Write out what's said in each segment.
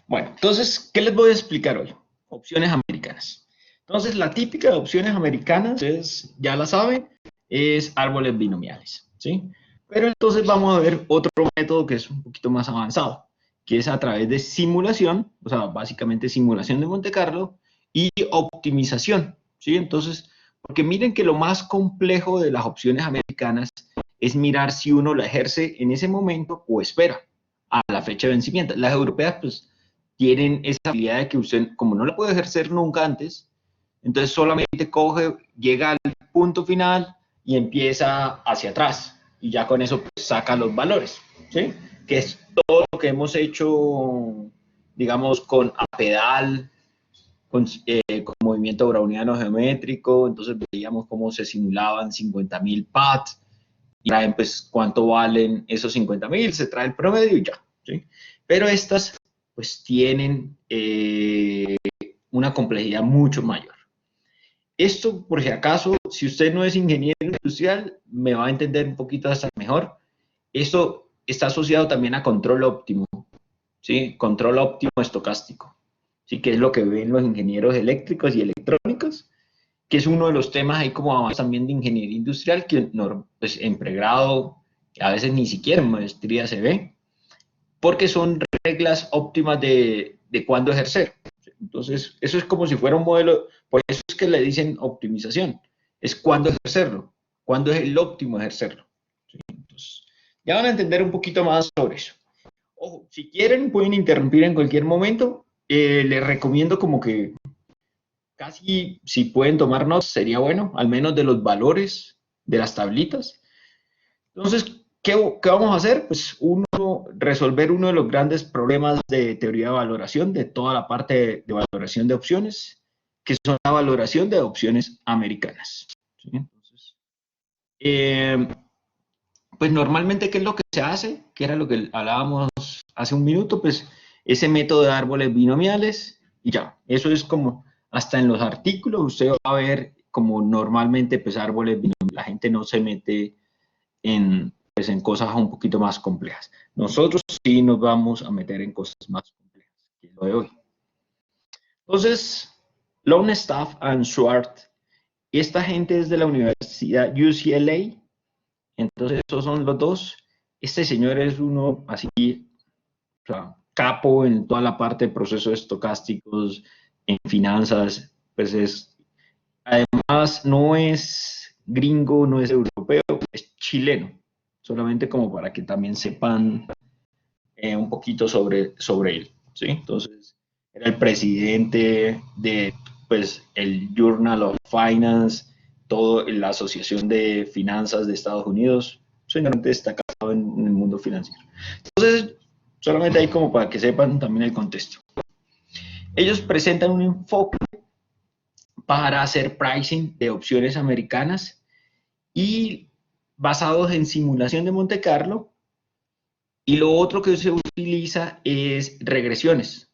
Bueno, entonces, ¿qué les voy a explicar hoy? Opciones americanas. Entonces, la típica de opciones americanas es, ya la saben, es árboles binomiales, ¿sí? Pero entonces vamos a ver otro método que es un poquito más avanzado, que es a través de simulación, o sea, básicamente simulación de Monte Carlo y optimización, ¿sí? Entonces, porque miren que lo más complejo de las opciones americanas es mirar si uno la ejerce en ese momento o espera a la fecha de vencimiento. Las europeas, pues, tienen esa habilidad de que usted, como no la puede ejercer nunca antes, entonces solamente coge, llega al punto final y empieza hacia atrás. Y ya con eso pues, saca los valores, ¿sí? Que es todo lo que hemos hecho, digamos, con a pedal, con movimiento browniano geométrico. Entonces veíamos cómo se simulaban 50.000 paths y traen pues cuánto valen esos 50.000, se trae el promedio y ya, ¿sí? Pero estas pues tienen una complejidad mucho mayor. Esto, por si acaso, si usted no es ingeniero industrial, me va a entender un poquito hasta mejor. Esto está asociado también a control óptimo, ¿sí? Control óptimo estocástico, ¿sí? Que es lo que ven los ingenieros eléctricos y electrónicos, que es uno de los temas ahí como avances también de ingeniería industrial, que pues, en pregrado, a veces ni siquiera en maestría se ve, porque son reglas óptimas de cuándo ejercer. Entonces, eso es como si fuera un modelo, por eso es que le dicen optimización, es cuándo ejercerlo, cuándo es el óptimo ejercerlo. ¿Sí? Entonces, ya van a entender un poquito más sobre eso. Ojo, si quieren pueden interrumpir en cualquier momento, les recomiendo como que casi si pueden tomar notas sería bueno, al menos de los valores de las tablitas. Entonces, ¿qué vamos a hacer? Pues resolver uno de los grandes problemas de teoría de valoración, de toda la parte de valoración de opciones, que son la valoración de opciones americanas. ¿Sí? Entonces, pues normalmente, ¿qué es lo que se hace? Que era lo que hablábamos hace un minuto, pues ese método de árboles binomiales y ya. Eso es como, hasta en los artículos, usted va a ver como normalmente, pues árboles binomiales. La gente no se mete pues, en cosas un poquito más complejas. Nosotros sí nos vamos a meter en cosas más complejas, que es lo de hoy. Entonces, Longstaff and Schwartz, esta gente es de la Universidad UCLA, entonces esos son los dos. Este señor es uno así, o sea, capo en toda la parte de procesos estocásticos, en finanzas, pues además no es gringo, no es europeo, es chileno, solamente como para que también sepan un poquito sobre él, ¿sí? Entonces, era el presidente de, pues, el Journal of Finance, la Asociación de Finanzas de Estados Unidos, señoramente destacado en el mundo financiero. Entonces, solamente ahí como para que sepan también el contexto. Ellos presentan un enfoque para hacer pricing de opciones americanas y basados en simulación de Monte Carlo. Y lo otro que se utiliza es regresiones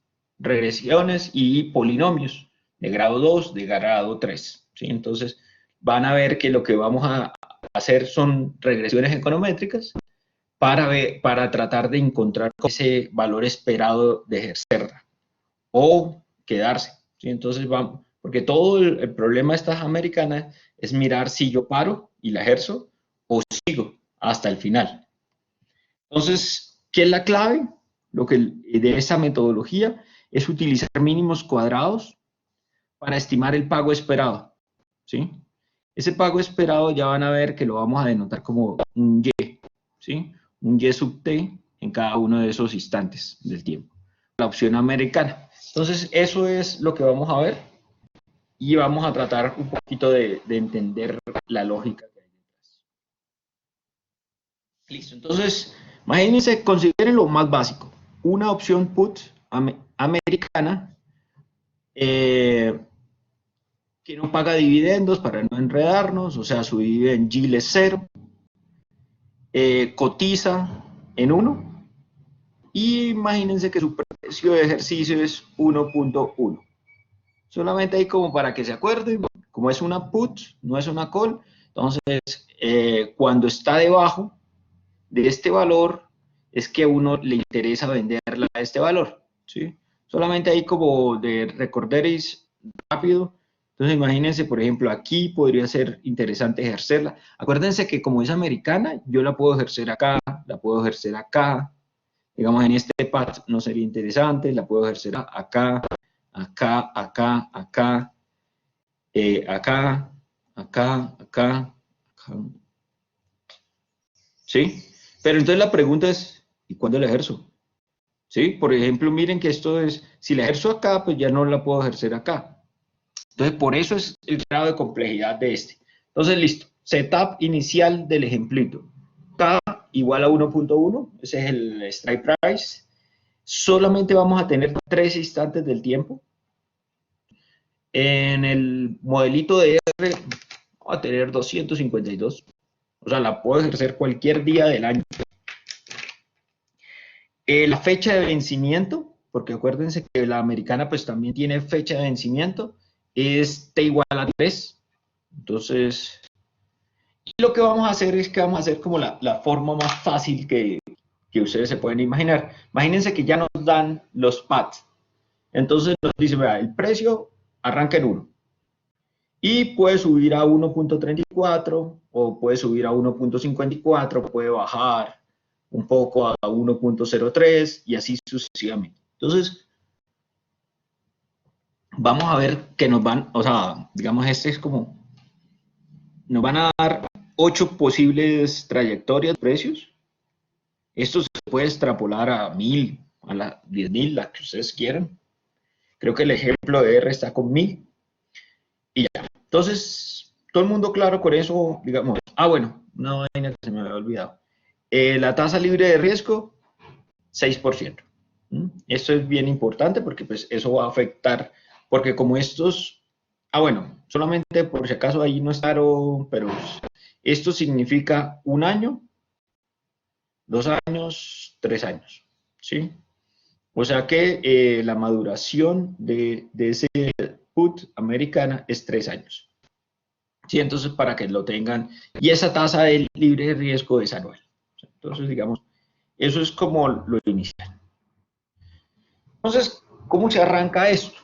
y polinomios de grado 2, de grado 3. ¿Sí? Entonces, van a ver que lo que vamos a hacer son regresiones econométricas para tratar de encontrar ese valor esperado de ejercerla o quedarse. ¿Sí? Entonces, vamos, porque todo el problema de estas americanas es mirar si yo paro y la ejerzo o sigo hasta el final. Entonces, ¿qué es la clave? Lo que de esa metodología es utilizar mínimos cuadrados para estimar el pago esperado, ¿sí? Ese pago esperado ya van a ver que lo vamos a denotar como un Y, ¿sí? Un Y sub T en cada uno de esos instantes del tiempo. La opción americana. Entonces, eso es lo que vamos a ver y vamos a tratar un poquito de entender la lógica que hay detrás. Listo, entonces, imagínense, consideren lo más básico. Una opción put americana que no paga dividendos para no enredarnos, o sea, su dividend yield es 0, cotiza en 1 y imagínense que su precio de ejercicio es 1.1. Solamente ahí como para que se acuerden, como es una put, no es una call, entonces cuando está debajo de este valor es que a uno le interesa venderla a este valor, ¿sí? Solamente ahí como de recorderis rápido. Entonces imagínense, por ejemplo, aquí podría ser interesante ejercerla. Acuérdense que como es americana, yo la puedo ejercer acá, la puedo ejercer acá. Digamos, en este pad no sería interesante, la puedo ejercer acá, acá, acá, acá, acá, acá, acá, acá. ¿Sí? Pero entonces la pregunta es, ¿y cuándo la ejerzo? ¿Sí? Por ejemplo, miren que esto es, si la ejerzo acá, pues ya no la puedo ejercer acá. Entonces, por eso es el grado de complejidad de este. Entonces, listo. Setup inicial del ejemplito. K igual a 1.1, ese es el strike price. Solamente vamos a tener 3 instantes del tiempo. En el modelito de R, vamos a tener 252. O sea, la puedo ejercer cualquier día del año. La fecha de vencimiento, porque acuérdense que la americana pues también tiene fecha de vencimiento, es T igual a 3. Entonces, lo que vamos a hacer es que vamos a hacer como la forma más fácil que ustedes se pueden imaginar. Imagínense que ya nos dan los pads. Entonces nos dice, vea, el precio arranca en 1. Y puede subir a 1.34 o puede subir a 1.54, puede bajar un poco a 1.03 y así sucesivamente. Entonces, vamos a ver que nos van, o sea, digamos, este es como, nos van a dar 8 posibles trayectorias de precios. Esto se puede extrapolar a 1000, a las 10.000, las que ustedes quieran. Creo que el ejemplo de R está con 1000 y ya. Entonces, todo el mundo claro con eso, digamos. Ah, bueno, una vaina que se me había olvidado. La tasa libre de riesgo, 6%. Esto es bien importante porque pues eso va a afectar, porque como estos, bueno, solamente por si acaso ahí no es claro, pero esto significa 1 año, 2 años, 3 años, ¿sí? O sea que la maduración de ese put americana es 3 años. Sí, entonces para que lo tengan, y esa tasa de libre de riesgo es anual. Entonces, digamos, eso es como lo inicial. Entonces, ¿cómo se arranca esto?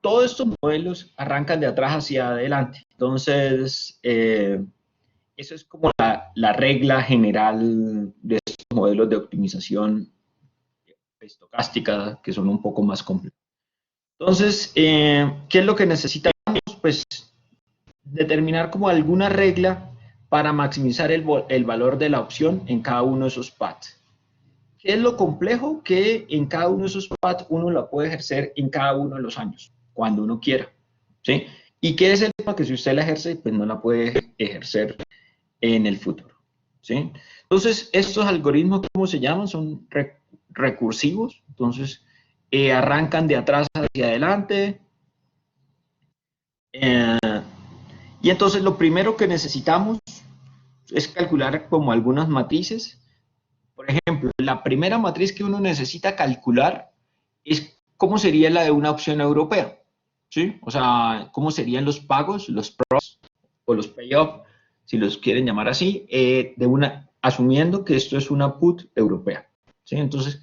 Todos estos modelos arrancan de atrás hacia adelante. Entonces, eso es como la regla general de estos modelos de optimización estocástica que son un poco más complejos. Entonces, ¿qué es lo que necesitamos? Pues determinar como alguna regla para maximizar el valor de la opción en cada uno de esos paths. ¿Qué es lo complejo? Que en cada uno de esos paths uno la puede ejercer en cada uno de los años, cuando uno quiera. ¿Sí? ¿Y qué es el tema? Que si usted la ejerce, pues no la puede ejercer en el futuro. ¿Sí? Entonces, estos algoritmos, ¿cómo se llaman? Son recursivos. Entonces, arrancan de atrás hacia adelante. Y entonces lo primero que necesitamos es calcular como algunas matrices. Por ejemplo, la primera matriz que uno necesita calcular es cómo sería la de una opción europea. ¿Sí? O sea, cómo serían los pagos, los pros o los pay-off, si los quieren llamar así, asumiendo que esto es una put europea. ¿Sí? Entonces,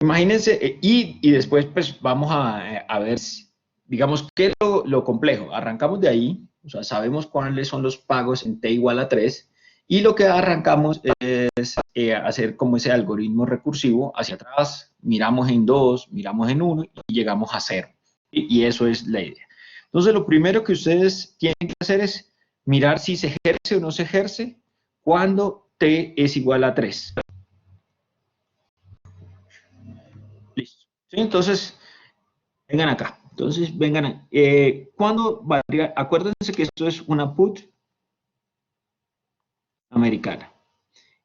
imagínense, y después pues vamos a ver, digamos, qué es lo complejo. Arrancamos de ahí, o sea, sabemos cuáles son los pagos en T igual a 3, y lo que arrancamos es hacer como ese algoritmo recursivo hacia atrás, miramos en 2, miramos en 1 y llegamos a 0. Y eso es la idea. Entonces, lo primero que ustedes tienen que hacer es mirar si se ejerce o no se ejerce cuando T es igual a 3. Listo. ¿Sí? Entonces, vengan acá. Entonces, vengan. ¿Cuándo valdría? Acuérdense que esto es una put americana.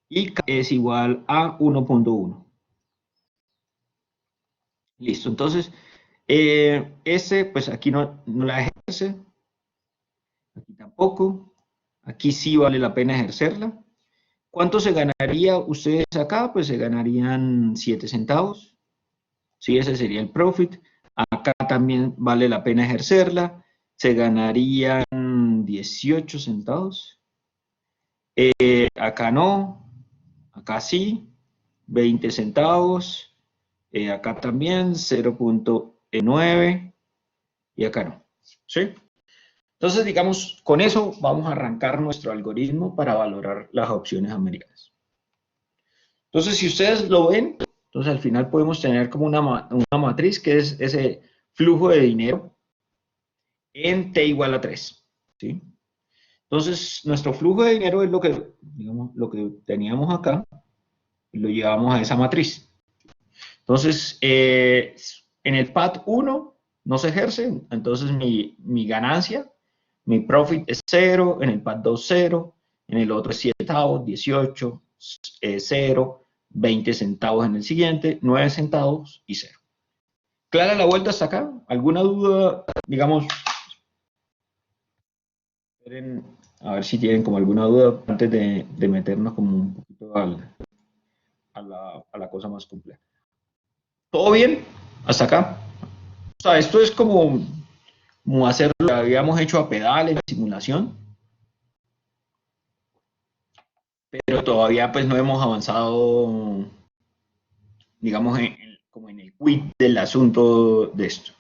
Y K es igual a 1.1. Listo. Entonces, pues aquí no la ejerce. Aquí tampoco. Aquí sí vale la pena ejercerla. ¿Cuánto se ganaría ustedes acá? Pues se ganarían 7 centavos. Sí, ese sería el profit. Acá también vale la pena ejercerla. Se ganarían 18 centavos. Acá no. Acá sí. 20 centavos. Acá también 0.9 y acá no. ¿Sí? Entonces, digamos, con eso vamos a arrancar nuestro algoritmo para valorar las opciones americanas. Entonces, si ustedes lo ven, entonces al final podemos tener como una matriz que es ese flujo de dinero en t igual a 3. ¿Sí? Entonces, nuestro flujo de dinero es lo que, digamos, lo que teníamos acá y lo llevamos a esa matriz. Entonces, en el pad 1 no se ejerce, entonces mi ganancia, mi profit es 0, en el pad 2 0, en el otro es 7 centavos, 18, 0, 20 centavos en el siguiente, 9 centavos y 0. ¿Clara la vuelta hasta acá? ¿Alguna duda? Digamos, esperen, a ver si tienen como alguna duda antes de meternos como un poquito a la cosa más compleja. ¿Todo bien? ¿Hasta acá? O sea, esto es como hacer lo que habíamos hecho a pedales, simulación, pero todavía pues no hemos avanzado, digamos, como en el quid del asunto de esto.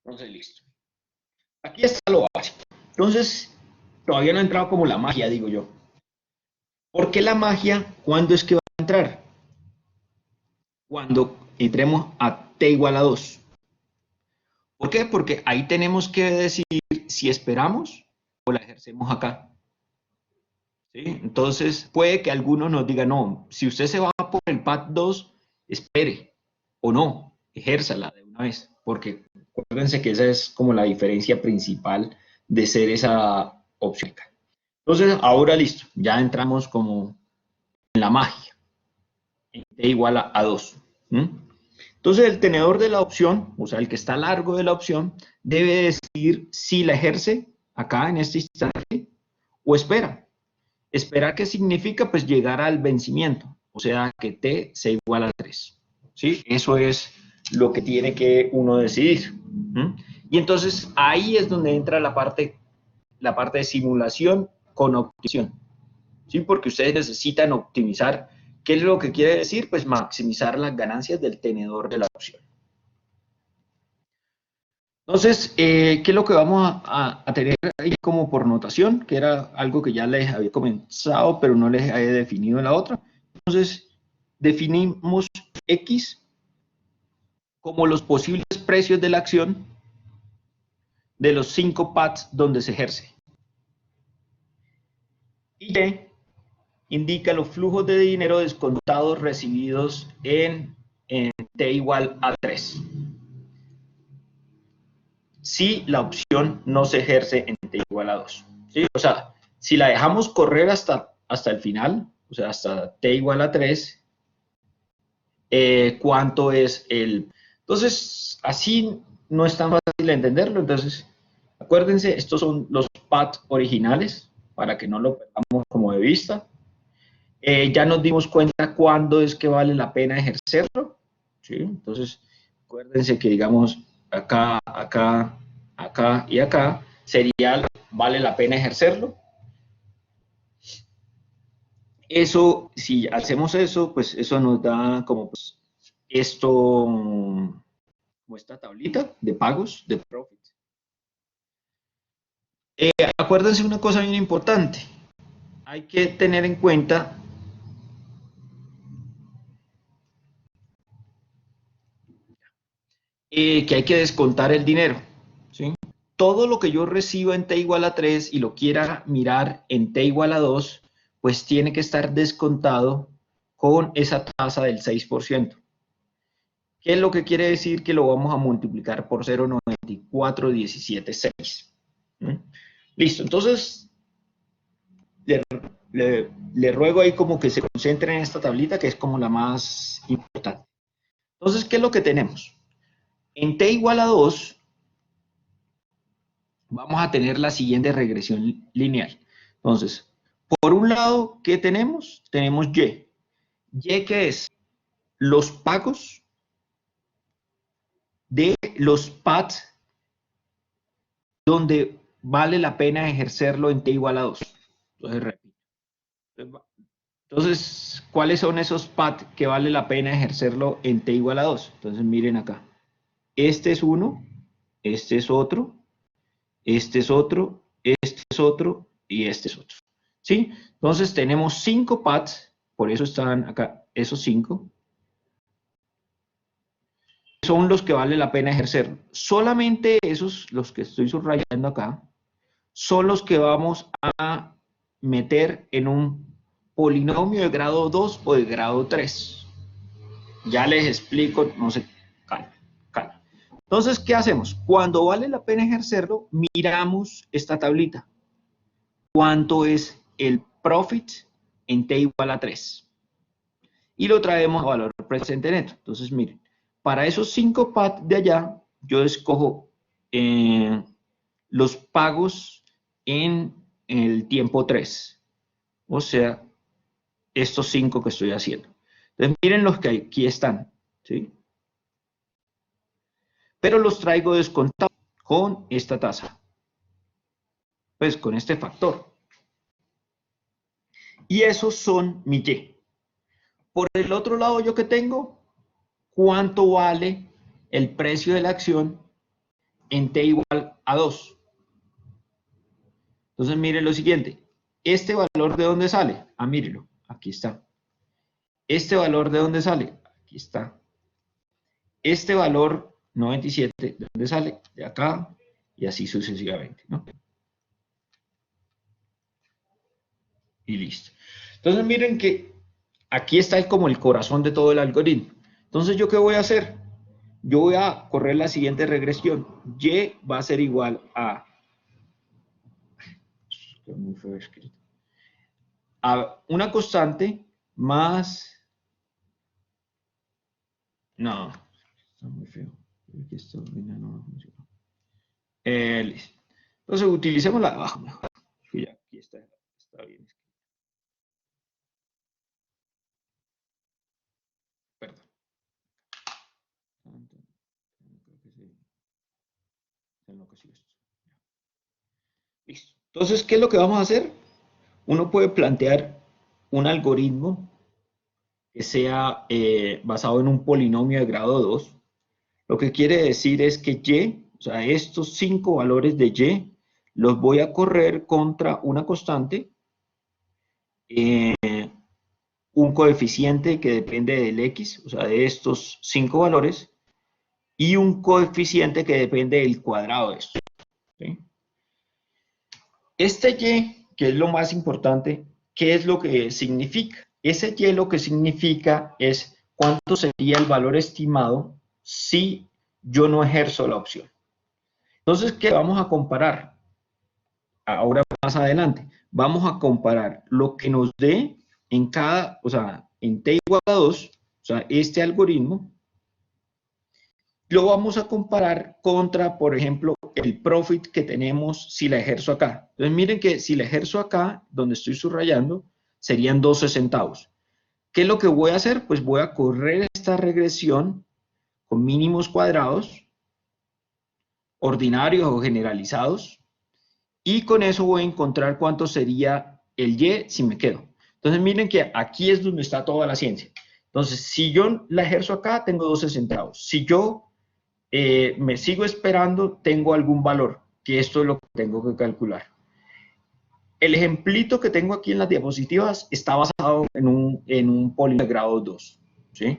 Entonces, listo. Aquí está lo básico. Entonces, todavía no ha entrado como la magia, digo yo. ¿Por qué la magia? ¿Cuándo es que va a entrar? Cuando entremos a t igual a 2. ¿Por qué? Porque ahí tenemos que decidir si esperamos o la ejercemos acá. ¿Sí? Entonces, puede que alguno nos diga, no, si usted se va por el pad 2, espere, o no, ejérzala de una vez, porque acuérdense que esa es como la diferencia principal de ser esa opción. Entonces, ahora listo, ya entramos como en la magia, en t igual a 2. Entonces, el tenedor de la opción, o sea, el que está a largo de la opción, debe decidir si la ejerce acá en este instante o espera. Esperar, ¿qué significa? Pues llegar al vencimiento, o sea, que t sea igual a 3. ¿Sí? Eso es lo que tiene que uno decidir. Y entonces ahí es donde entra la parte de simulación con optimización. ¿Sí? Porque ustedes necesitan optimizar. ¿Qué es lo que quiere decir? Pues maximizar las ganancias del tenedor de la opción. Entonces, ¿qué es lo que vamos a tener ahí como por notación? Que era algo que ya les había comenzado, pero no les había definido en la otra. Entonces, definimos X como los posibles precios de la acción de los 5 pads donde se ejerce. Y Y indica los flujos de dinero descontados recibidos en T igual a 3. Si la opción no se ejerce en t igual a 2. ¿Sí? O sea, si la dejamos correr hasta el final, o sea, hasta t igual a 3, ¿cuánto es el...? Entonces, así no es tan fácil entenderlo. Entonces, acuérdense, estos son los pads originales, para que no lo perdamos como de vista. Ya nos dimos cuenta cuándo es que vale la pena ejercerlo. ¿Sí? Entonces, acuérdense que, digamos, acá, acá, acá y acá, sería, vale la pena ejercerlo. Eso, si hacemos eso, pues eso nos da como pues, esto, como esta tablita de pagos, de profit. Acuérdense una cosa bien importante. Hay que tener en cuenta que hay que descontar el dinero. ¿Sí? Todo lo que yo reciba en t igual a 3 y lo quiera mirar en t igual a 2, pues tiene que estar descontado con esa tasa del 6%. ¿Qué es lo que quiere decir? Que lo vamos a multiplicar por 0.94176. Listo, entonces le ruego ahí como que se concentre en esta tablita que es como la más importante. Entonces, ¿qué es lo que tenemos? En t igual a 2 vamos a tener la siguiente regresión lineal. Entonces, por un lado, ¿qué tenemos? Tenemos Y. ¿Y qué es? Los pagos de los pads donde vale la pena ejercerlo en t igual a 2. Entonces, repito. Entonces, ¿cuáles son esos PAT que vale la pena ejercerlo en t igual a 2? Entonces, miren acá. Este es uno, este es otro, este es otro, este es otro y este es otro. ¿Sí? Entonces, tenemos 5 PATs, por eso están acá esos 5. Son los que vale la pena ejercer. Solamente esos, los que estoy subrayando acá, son los que vamos a meter en un polinomio de grado 2 o de grado 3. Ya les explico, no sé, calma, calma. Entonces, ¿qué hacemos? Cuando vale la pena ejercerlo, miramos esta tablita. ¿Cuánto es el profit en t igual a 3? Y lo traemos a valor presente neto. Entonces, miren, para esos 5 PAT de allá, yo escojo los pagos en el tiempo 3. O sea, estos 5 que estoy haciendo. Entonces, miren los que aquí están, ¿sí? Pero los traigo descontados con esta tasa. Pues con este factor. Y esos son mi Y. Por el otro lado, ¿yo qué tengo? ¿Cuánto vale el precio de la acción en t igual a 2? Entonces, miren lo siguiente. ¿Este valor de dónde sale? Ah, mírenlo. Aquí está. ¿Este valor de dónde sale? Aquí está. Este valor 97, ¿de dónde sale? De acá y así sucesivamente, ¿no? Y listo. Entonces, miren que aquí está como el corazón de todo el algoritmo. Entonces, ¿yo qué voy a hacer? Yo voy a correr la siguiente regresión. Y va a ser igual a una constante más... No, está muy feo. Listo. Entonces, utilicemos la de abajo mejor. Ya, aquí está bien. Perdón. Listo. Entonces, ¿qué es lo que vamos a hacer? Uno puede plantear un algoritmo que sea basado en un polinomio de grado 2. Lo que quiere decir es que Y, o sea, estos 5 valores de Y, los voy a correr contra una constante, eh, un coeficiente que depende del X, o sea, de estos 5 valores, y un coeficiente que depende del cuadrado de esto. ¿Sí? Este Y, que es lo más importante, ¿qué es lo que significa? Ese Y lo que significa es cuánto sería el valor estimado si yo no ejerzo la opción. Entonces, ¿qué vamos a comparar? Ahora más adelante, vamos a comparar lo que nos dé en cada, o sea, en t igual a 2, o sea, este algoritmo, lo vamos a comparar contra, por ejemplo, el profit que tenemos si la ejerzo acá. Entonces, miren que si la ejerzo acá, donde estoy subrayando, serían 12 centavos. ¿Qué es lo que voy a hacer? Pues voy a correr esta regresión con mínimos cuadrados, ordinarios o generalizados, y con eso voy a encontrar cuánto sería el Y si me quedo. Entonces, miren que aquí es donde está toda la ciencia. Entonces, si yo la ejerzo acá, tengo 12 centavos. Si yo me sigo esperando, tengo algún valor, que esto es lo que tengo que calcular. El ejemplito que tengo aquí en las diapositivas está basado en un polinomio de grado 2. ¿Sí?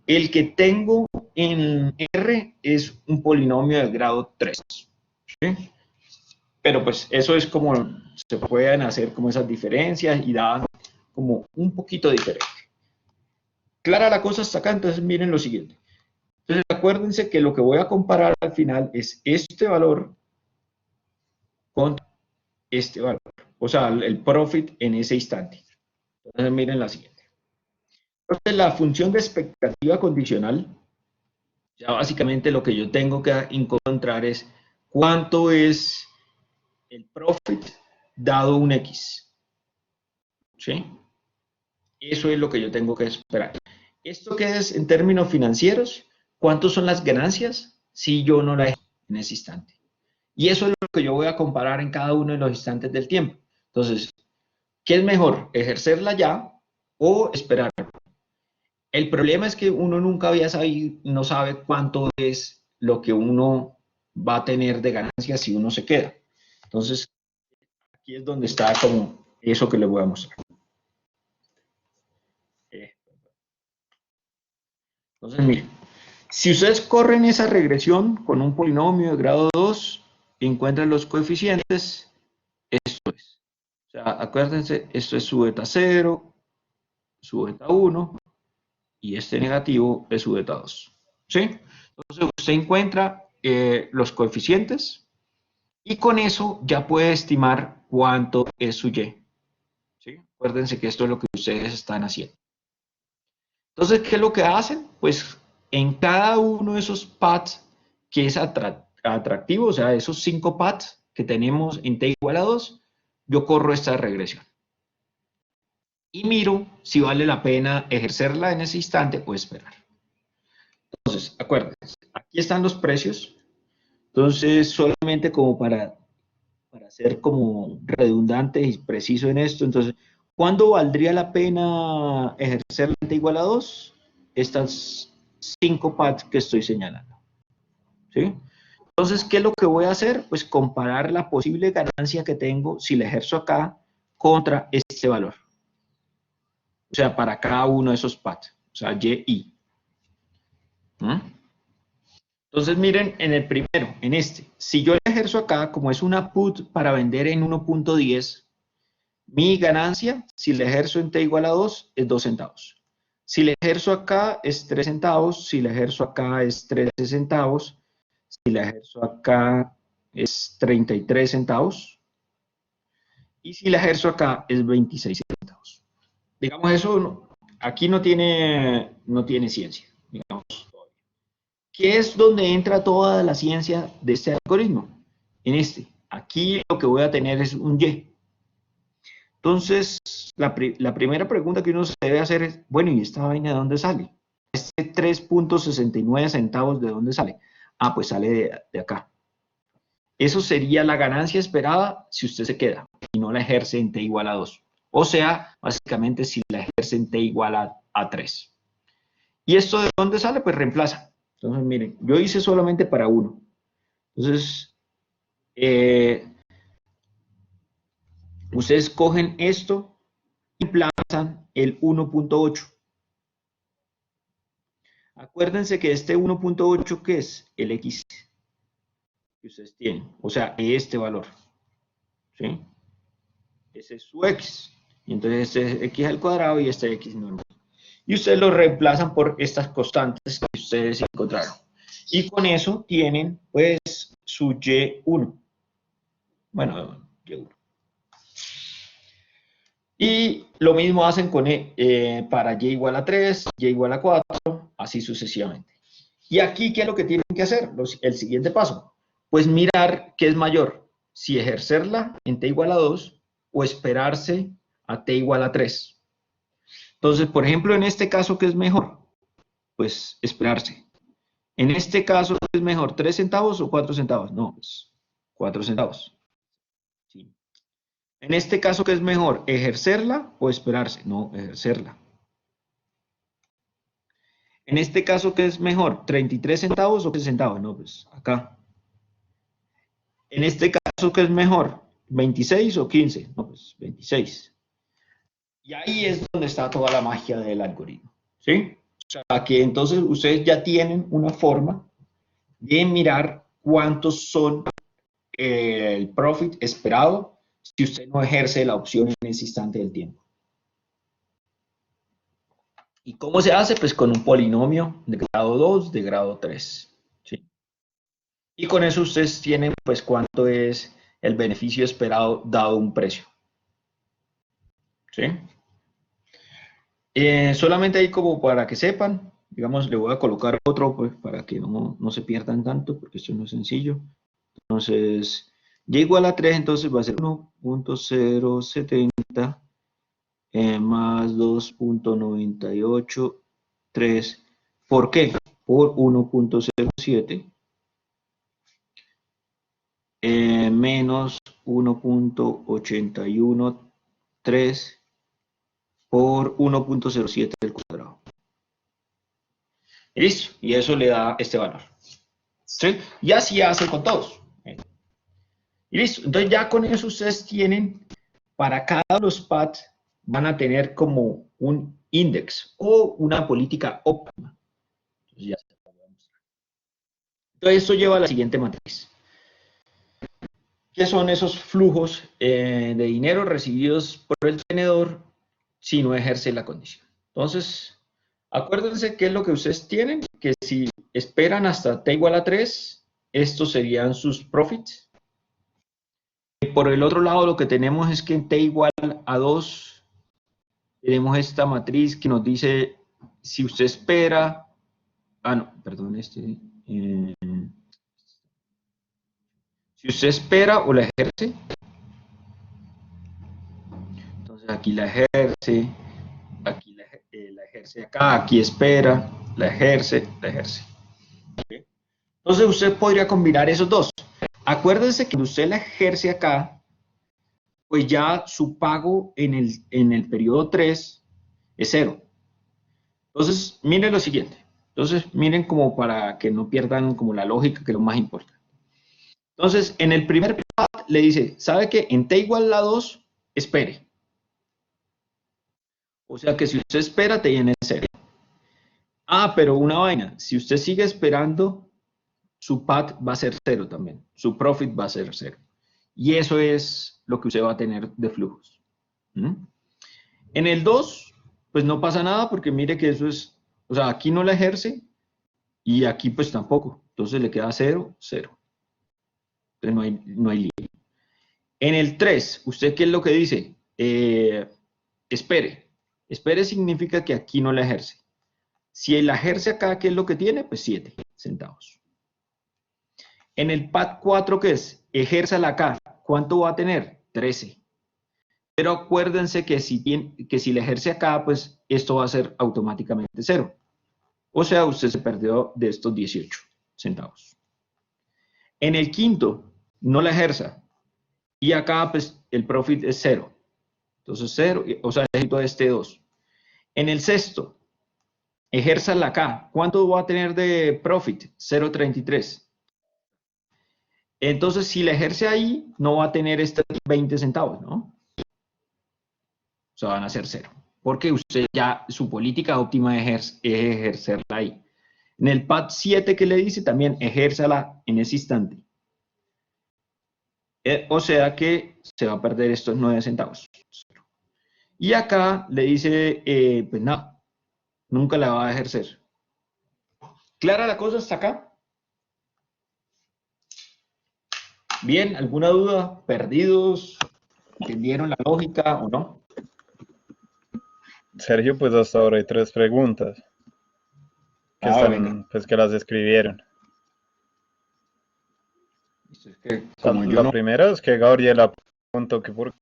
El que tengo en R es un polinomio de grado 3. ¿Sí? Pero pues eso es como se pueden hacer como esas diferencias y dan como un poquito diferente. Clara la cosa hasta acá, entonces miren lo siguiente. Entonces acuérdense que lo que voy a comparar al final es este valor con este valor, o sea, el profit en ese instante. Entonces miren la siguiente. Entonces la función de expectativa condicional, ya básicamente lo que yo tengo que encontrar es cuánto es el profit dado un X. ¿Sí? Eso es lo que yo tengo que esperar. ¿Esto qué es en términos financieros? ¿Cuántos son las ganancias si yo no la ejerzo en ese instante? Y eso es lo que yo voy a comparar en cada uno de los instantes del tiempo. Entonces, ¿qué es mejor? ¿Ejercerla ya o esperar. El problema es que uno nunca había sabido, no sabe cuánto es lo que uno va a tener de ganancia si uno se queda. Entonces, aquí es donde está como eso que les voy a mostrar. Entonces, miren, si ustedes corren esa regresión con un polinomio de grado 2, encuentran los coeficientes, esto es. O sea, acuérdense, esto es su beta 0, su beta 1, y este negativo es su beta 2. ¿Sí? Entonces, usted encuentra los coeficientes y con eso ya puede estimar cuánto es su Y. ¿Sí? Acuérdense que esto es lo que ustedes están haciendo. Entonces, ¿qué es lo que hacen? Pues en cada uno de esos paths que es atractivo, o sea, esos 5 paths que tenemos en t igual a 2, yo corro esta regresión. Y miro si vale la pena ejercerla en ese instante o esperar. Entonces, acuérdense, aquí están los precios. Entonces, solamente como para ser como redundante y preciso en esto, entonces, ¿cuándo valdría la pena ejercer la t igual a 2? Estas 5 paths que estoy señalando. ¿Sí? Entonces, ¿qué es lo que voy a hacer? Pues comparar la posible ganancia que tengo si la ejerzo acá contra este valor. O sea, para cada uno de esos paths. O sea, Y, I. ¿Mm? Entonces, miren, en el primero, en este, si yo la ejerzo acá, como es una put para vender en 1.10, mi ganancia, si la ejerzo en t igual a 2, es 2 centavos. Si la ejerzo acá es 3 centavos, si la ejerzo acá es 13 centavos, si la ejerzo acá es 33 centavos, y si la ejerzo acá es 26 centavos. Digamos, eso aquí no tiene ciencia, digamos. ¿Qué es donde entra toda la ciencia de este algoritmo? En este. Aquí lo que voy a tener es un Y. Entonces, la primera pregunta que uno se debe hacer es, bueno, ¿y esta vaina de dónde sale? Este 3.69 centavos, ¿de dónde sale? Ah, pues sale de acá. Eso sería la ganancia esperada si usted se queda y no la ejerce en t igual a 2. O sea, básicamente si la ejerce en t igual a 3. ¿Y esto de dónde sale? Pues reemplaza. Entonces, miren, yo hice solamente para 1. Entonces, ustedes cogen esto y reemplazan el 1.8. Acuérdense que este 1.8, ¿qué es? El X que ustedes tienen. O sea, este valor. ¿Sí? Ese es su X. Y entonces este es X al cuadrado y este X normal. Y ustedes lo reemplazan por estas constantes que ustedes encontraron. Y con eso tienen, pues, su Y1. Bueno, Y1. Y lo mismo hacen con para y igual a 3, y igual a 4, así sucesivamente. Y aquí, ¿qué es lo que tienen que hacer? El siguiente paso. Pues mirar qué es mayor, si ejercerla en t igual a 2 o esperarse a t igual a 3. Entonces, por ejemplo, en este caso, ¿qué es mejor? Pues esperarse. En este caso, ¿qué es mejor? ¿3 centavos o 4 centavos? No, pues 4 centavos. Sí. En este caso, ¿qué es mejor? ¿Ejercerla o esperarse? No, ejercerla. En este caso, ¿qué es mejor? ¿33 centavos o 15 centavos? No, pues acá. En este caso, ¿qué es mejor? ¿26 o 15? No, pues 26. Y ahí es donde está toda la magia del algoritmo. ¿Sí? O sea, que entonces ustedes ya tienen una forma de mirar cuántos son el profit esperado si usted no ejerce la opción en ese instante del tiempo. ¿Y cómo se hace? Pues con un polinomio de grado 2, de grado 3. ¿Sí? Y con eso ustedes tienen pues cuánto es el beneficio esperado dado un precio. ¿Sí? Solamente ahí como para que sepan, digamos, le voy a colocar otro pues, para que no se pierdan tanto, porque esto no es sencillo. Entonces, y igual a 3, entonces va a ser 1.070 más 2.983. ¿Por qué? Por 1.07 menos 1.813 por 1.07 al cuadrado. Y listo, y eso le da este valor. ¿Sí? Y así hace con todos. Y listo, entonces ya con eso ustedes tienen, para cada de los pads, van a tener como un index o una política óptima. Entonces, ya se lo voy a mostrar. Entonces esto lleva a la siguiente matriz. ¿Qué son esos flujos de dinero recibidos por el tenedor si no ejerce la condición? Entonces, acuérdense qué es lo que ustedes tienen, que si esperan hasta t igual a 3, estos serían sus profits. Por el otro lado, lo que tenemos es que en t igual a 2, tenemos esta matriz que nos dice, si usted espera, si usted espera o la ejerce, entonces aquí la ejerce, aquí la ejerce acá, aquí espera, la ejerce, la ejerce. ¿Okay? Entonces usted podría combinar esos dos. Acuérdense que usted la ejerce acá, pues ya su pago en el periodo 3 es 0. Entonces, miren lo siguiente. Entonces, miren como para que no pierdan como la lógica, que es lo más importante. Entonces, en el primer pad le dice, ¿sabe qué? En t igual a 2, espere. O sea que si usted espera, te viene 0. Ah, pero una vaina, si usted sigue esperando, su pad va a ser 0 también. Su profit va a ser 0. Y eso es lo que usted va a tener de flujos. ¿Mm? En el 2, pues no pasa nada porque mire que eso es, o sea, aquí no la ejerce y aquí pues tampoco. Entonces le queda 0, 0. Entonces no hay lío. En el 3, ¿usted qué es lo que dice? Espere. Espere significa que aquí no la ejerce. Si la ejerce acá, ¿qué es lo que tiene? Pues 7 centavos. En el pad 4, ¿qué es? Ejérzala acá. ¿Cuánto va a tener? 13. Pero acuérdense que si la ejerce acá, pues esto va a ser automáticamente 0. O sea, usted se perdió de estos 18 centavos. En el quinto, no la ejerza. Y acá, pues, el profit es 0. Entonces, 0, o sea, necesito este 2. En el sexto, ejérzala acá. ¿Cuánto va a tener de profit? 0.33. Entonces, si la ejerce ahí, no va a tener estos 20 centavos, ¿no? O sea, van a ser 0. Porque usted ya, su política óptima es ejercerla ahí. En el pad 7 que le dice, también ejérzala en ese instante. O sea que se va a perder estos 9 centavos. Y acá le dice, pues nada, nunca la va a ejercer. ¿Clara la cosa hasta acá? Bien, ¿alguna duda? ¿Perdidos? ¿Entendieron la lógica o no? Sergio, pues hasta ahora hay 3 preguntas que Venga. pues que las escribieron. Es que como yo La no... primera es que Gabriela preguntó que por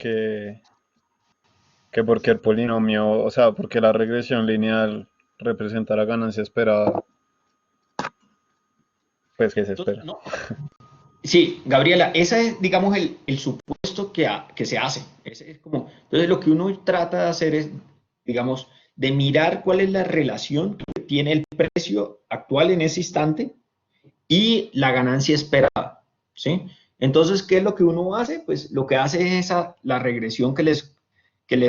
qué el polinomio, o sea, porque la regresión lineal representa la ganancia esperada, pues que se espera. No. Sí, Gabriela, ese es, digamos, el supuesto que se hace. Ese es como, entonces, lo que uno trata de hacer es, digamos, de mirar cuál es la relación que tiene el precio actual en ese instante y la ganancia esperada, ¿sí? Entonces, ¿qué es lo que uno hace? Pues lo que hace es la regresión que les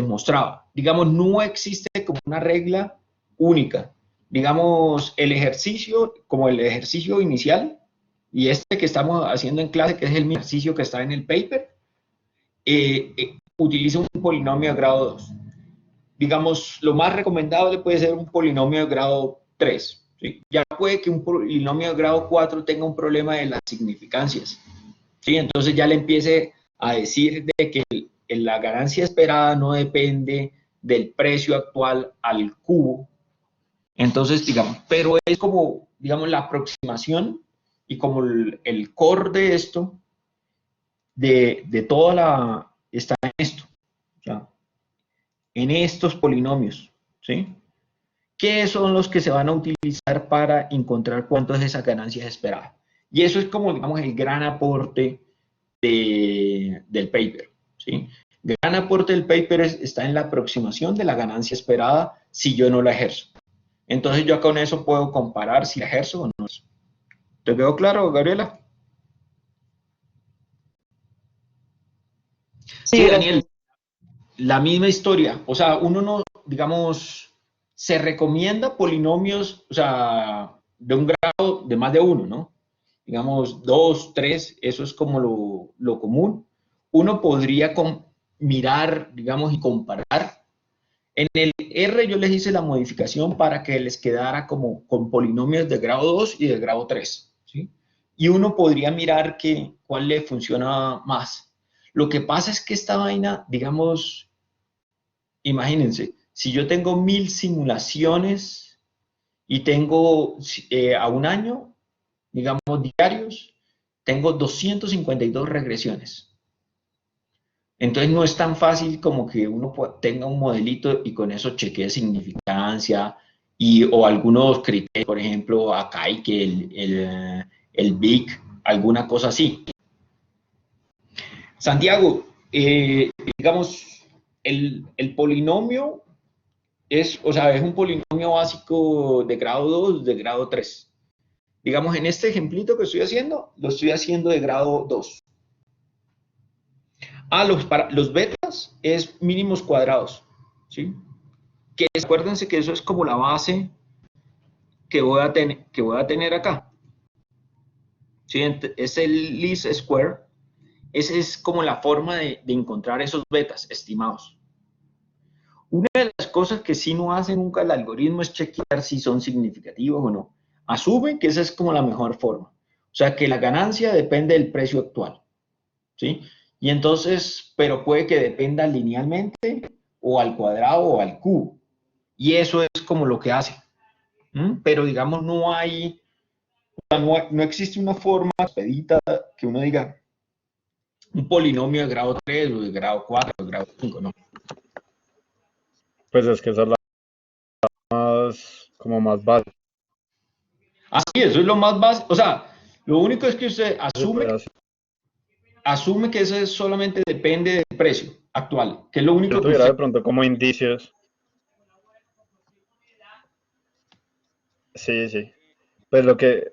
mostraba. Digamos, no existe como una regla única. Digamos, el ejercicio, como el ejercicio inicial, y este que estamos haciendo en clase, que es el ejercicio que está en el paper, utiliza un polinomio de grado 2. Digamos, lo más recomendable puede ser un polinomio de grado 3. ¿Sí? Ya puede que un polinomio de grado 4 tenga un problema de las significancias. ¿Sí? Entonces ya le empiece a decir de que la ganancia esperada no depende del precio actual al cubo. Entonces, digamos, pero es como, digamos, la aproximación y como el core de esto, de toda la, está en esto, o sea, en estos polinomios, ¿sí? ¿Qué son los que se van a utilizar para encontrar cuánto es esa ganancia esperada? Y eso es como, digamos, el gran aporte del paper, ¿sí? Gran aporte del paper está en la aproximación de la ganancia esperada si yo no la ejerzo. Entonces yo con eso puedo comparar si la ejerzo o no. ¿Te quedó claro, Gabriela? Sí, Sí, gracias. Daniel, la misma historia. O sea, uno no, digamos, se recomienda polinomios, o sea, de un grado de más de uno, ¿no? Digamos, dos, tres, eso es como lo común. Uno podría mirar, digamos, y comparar. En el R yo les hice la modificación para que les quedara como con polinomios de grado 2 y de grado 3, ¿sí? Y uno podría mirar cuál le funciona más. Lo que pasa es que esta vaina, digamos, imagínense, si yo tengo 1000 simulaciones y tengo a un año, digamos, diarios, tengo 252 regresiones. Entonces no es tan fácil como que uno tenga un modelito y con eso chequee significancia o algunos criterios, por ejemplo, acá hay que el BIC, alguna cosa así. Santiago, digamos, el polinomio o sea, es un polinomio básico de grado 2, de grado 3. Digamos, en este ejemplito que estoy haciendo, lo estoy haciendo de grado 2. Los betas es mínimos cuadrados, ¿sí? Acuérdense que eso es como la base que voy a tener acá, ¿sí? Es el least square, esa es como la forma de encontrar esos betas estimados. Una de las cosas que sí no hace nunca el algoritmo es chequear si son significativos o no. Asume que esa es como la mejor forma. O sea, que la ganancia depende del precio actual, ¿sí? Y entonces, pero puede que dependa linealmente o al cuadrado o al cubo. Y eso es como lo que hace. Pero digamos, no existe una forma expedita que uno diga un polinomio de grado 3 o de grado 4 o de grado 5, ¿no? Pues es que esa es la más, como más básica. Así, eso es lo más básico. O sea, lo único es que usted Se puede hacer. asume que eso solamente depende del precio actual, que es lo Yo único que tuviera usted... de pronto como indicios. Sí, sí. Pues lo que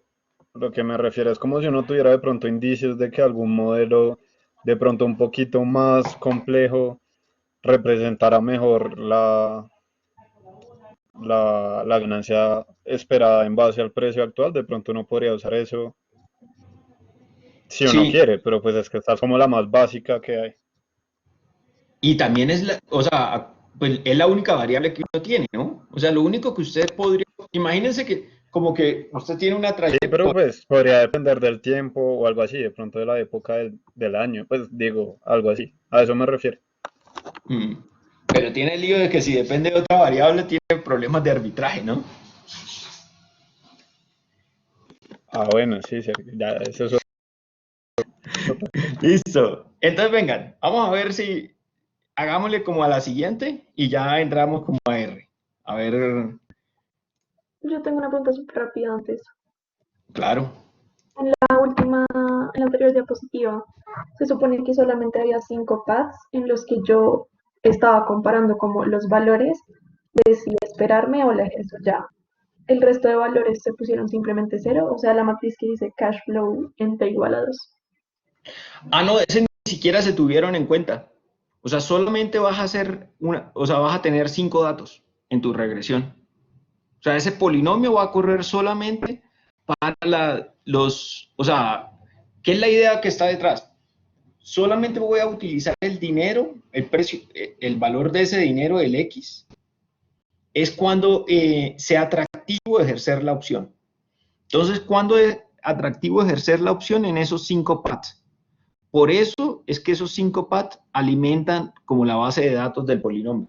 me refiero es como si uno tuviera de pronto indicios de que algún modelo de pronto un poquito más complejo representara mejor la ganancia esperada en base al precio actual. De pronto uno podría usar eso si uno Sí, quiere, pero pues es que esta es como la más básica que hay. y también o sea, pues es la única variable que uno tiene, ¿no? O sea, lo único que usted podría, imagínense que como que usted tiene una Sí, pero trayectoria, pues podría depender del tiempo o algo así, de pronto de la época del año, pues digo, algo así. A eso me refiero. mm, pero tiene el lío de que si depende de otra variable tiene problemas de arbitraje, ¿no? Ah, bueno, sí, sí, ya, eso es otra. Listo. Entonces vengan, vamos a ver si hagámosle como a la siguiente y ya entramos como a R. A ver, Yo tengo una pregunta súper rápida antes. claro. En la anterior diapositiva, se supone que solamente había 5 paths en los que yo estaba comparando como los valores de si esperarme o la ejerzo ya. El resto de valores se pusieron simplemente cero, o sea, la matriz que dice cash flow en T igual a 2. Ah, no, ese ni siquiera se tuvieron en cuenta. O sea, solamente vas a hacer o sea, vas a tener 5 datos en tu regresión. O sea, ese polinomio va a correr solamente para o sea, ¿qué es la idea que está detrás? Solamente voy a utilizar el dinero, el precio, el valor de ese dinero, el X, es cuando sea atractivo ejercer la opción. Entonces, ¿cuándo es atractivo ejercer la opción? En esos 5 paths. Por eso es que esos 5 paths alimentan como la base de datos del polinomio.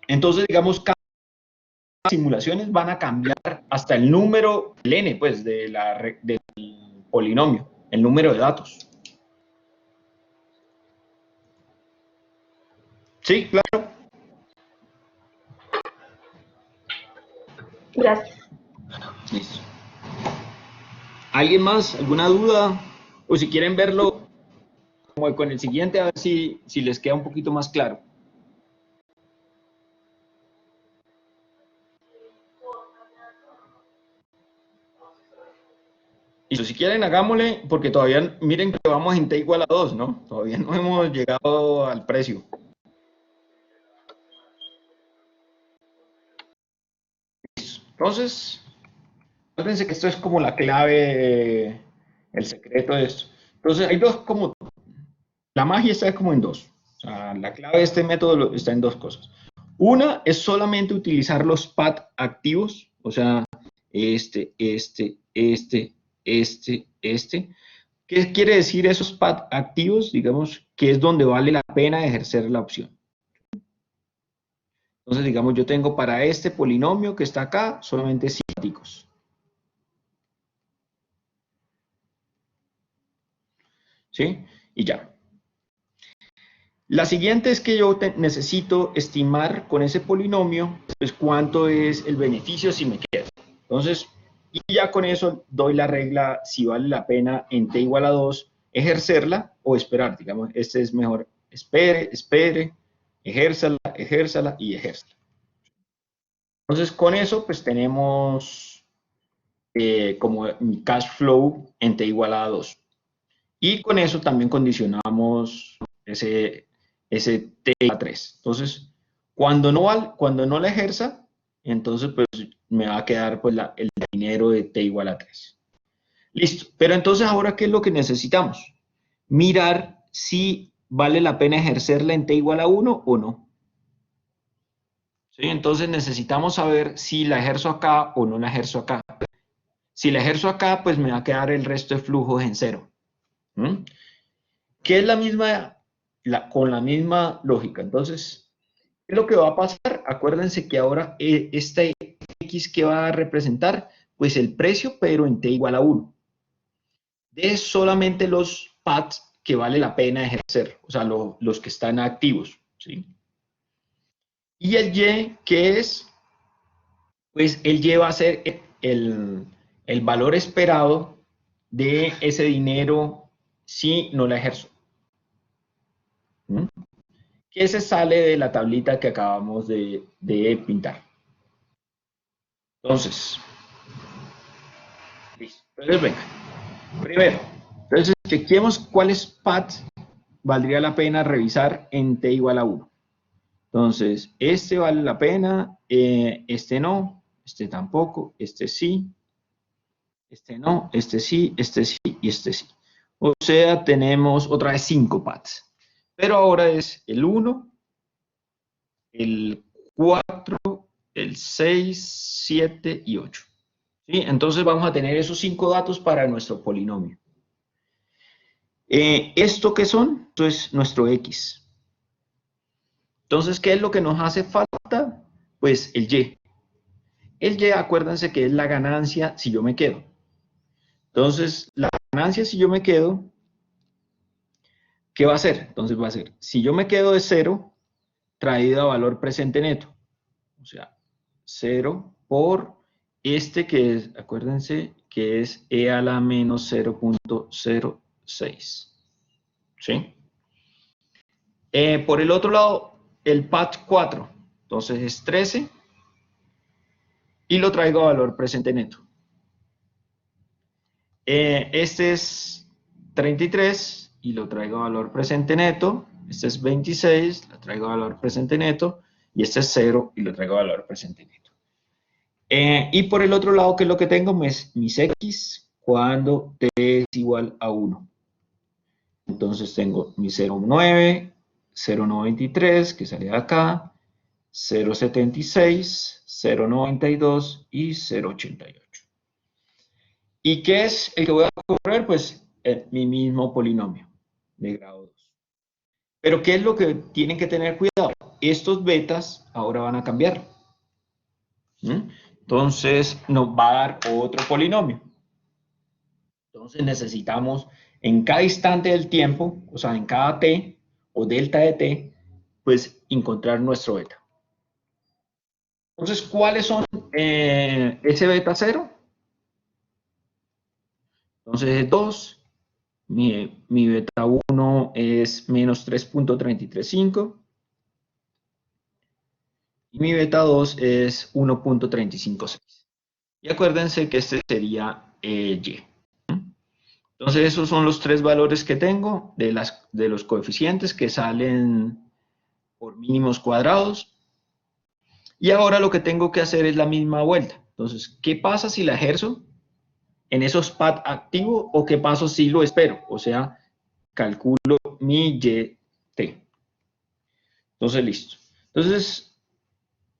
Entonces, digamos, cada simulaciones van a cambiar hasta el número, el n, pues, del polinomio, el número de datos. Sí, claro. Gracias. Listo. ¿Alguien más? ¿Alguna duda? O si quieren verlo como con el siguiente, a ver si les queda un poquito más claro. Y si quieren, hagámosle, porque todavía, miren que vamos en t igual a 2, ¿no? Todavía no hemos llegado al precio. Entonces, acuérdense que esto es como la clave, el secreto de esto. Entonces, hay dos como, la magia está como en dos. O sea, la clave de este método está en dos cosas. Una es solamente utilizar los pads activos, o sea, este. ¿Qué quiere decir esos pads activos? Digamos que es donde vale la pena ejercer la opción. Entonces, digamos, yo tengo para este polinomio que está acá solamente 5 paticos. ¿Sí? Y ya. La siguiente es que yo necesito estimar con ese polinomio, pues cuánto es el beneficio si me quedo. Entonces, y ya con eso doy la regla si vale la pena en t igual a 2 ejercerla o esperar. Digamos, este es mejor, espere, ejérzala y ejérzala. Entonces, con eso, pues tenemos como mi cash flow en t igual a 2. Y con eso también condicionamos ese t igual a 3. Entonces, cuando no la ejerza, entonces pues me va a quedar pues el dinero de t igual a 3. Listo. Pero entonces, ¿ahora qué es lo que necesitamos? Mirar si vale la pena ejercerla en t igual a 1 o no. ¿Sí? Entonces necesitamos saber si la ejerzo acá o no la ejerzo acá. Si la ejerzo acá, pues me va a quedar el resto de flujos en 0. Que es la misma, con la misma lógica. Entonces, ¿qué es lo que va a pasar? Acuérdense que ahora esta X que va a representar, pues el precio, pero en t igual a 1. De solamente los pads que vale la pena ejercer, o sea, los que están activos, ¿sí? Y el Y, que es, pues el Y va a ser el valor esperado de ese dinero si no la ejerzo. ¿Mm? Que se sale de la tablita que acabamos de pintar. Entonces, listo. Entonces, venga. Primero, entonces, chequemos cuáles pads valdría la pena revisar en t igual a 1. Entonces, este vale la pena, este no, este tampoco, este sí, este no, este sí y este sí. O sea, tenemos otra vez 5 pads. Pero ahora es el 1, el 4, el 6, 7 y 8. ¿Sí? Entonces vamos a tener esos 5 datos para nuestro polinomio. ¿Esto qué son? Esto es nuestro X. Entonces, ¿qué es lo que nos hace falta? Pues el Y. El Y, acuérdense que es la ganancia si yo me quedo. Entonces, la ganancia si yo me quedo, ¿qué va a ser? Entonces va a ser, si yo me quedo de 0, traído a valor presente neto. O sea, 0 por este que es, acuérdense, que es e a la menos 0.06. ¿Sí? Por el otro lado, el pad 4, entonces es 13 y lo traigo a valor presente neto. Este es 33 y lo traigo a valor presente neto. Este es 26, lo traigo a valor presente neto. Y este es 0 y lo traigo a valor presente neto. Y por el otro lado, ¿qué es lo que tengo? Mis X cuando t es igual a 1. Entonces tengo mi 0,9, 0,93 que sale de acá, 0,76, 0,92 y 0,88. ¿Y qué es el que voy a correr? Pues mi mismo polinomio de grado 2. Pero ¿qué es lo que tienen que tener cuidado? Estos betas ahora van a cambiar. Entonces nos va a dar otro polinomio. Entonces necesitamos en cada instante del tiempo, o sea, en cada t o delta de t, pues encontrar nuestro beta. Entonces, ¿cuáles son ese beta 0? Entonces es 2, mi beta 1 B1 es menos 3.335 y mi beta 2 es 1.356. Y acuérdense que este sería Y. Entonces esos son los tres valores que tengo de los coeficientes que salen por mínimos cuadrados. Y ahora lo que tengo que hacer es la misma vuelta. Entonces, ¿qué pasa si la ejerzo en esos pads activos o qué pasa si lo espero? O sea, calculo mi YT. Entonces, listo. Entonces,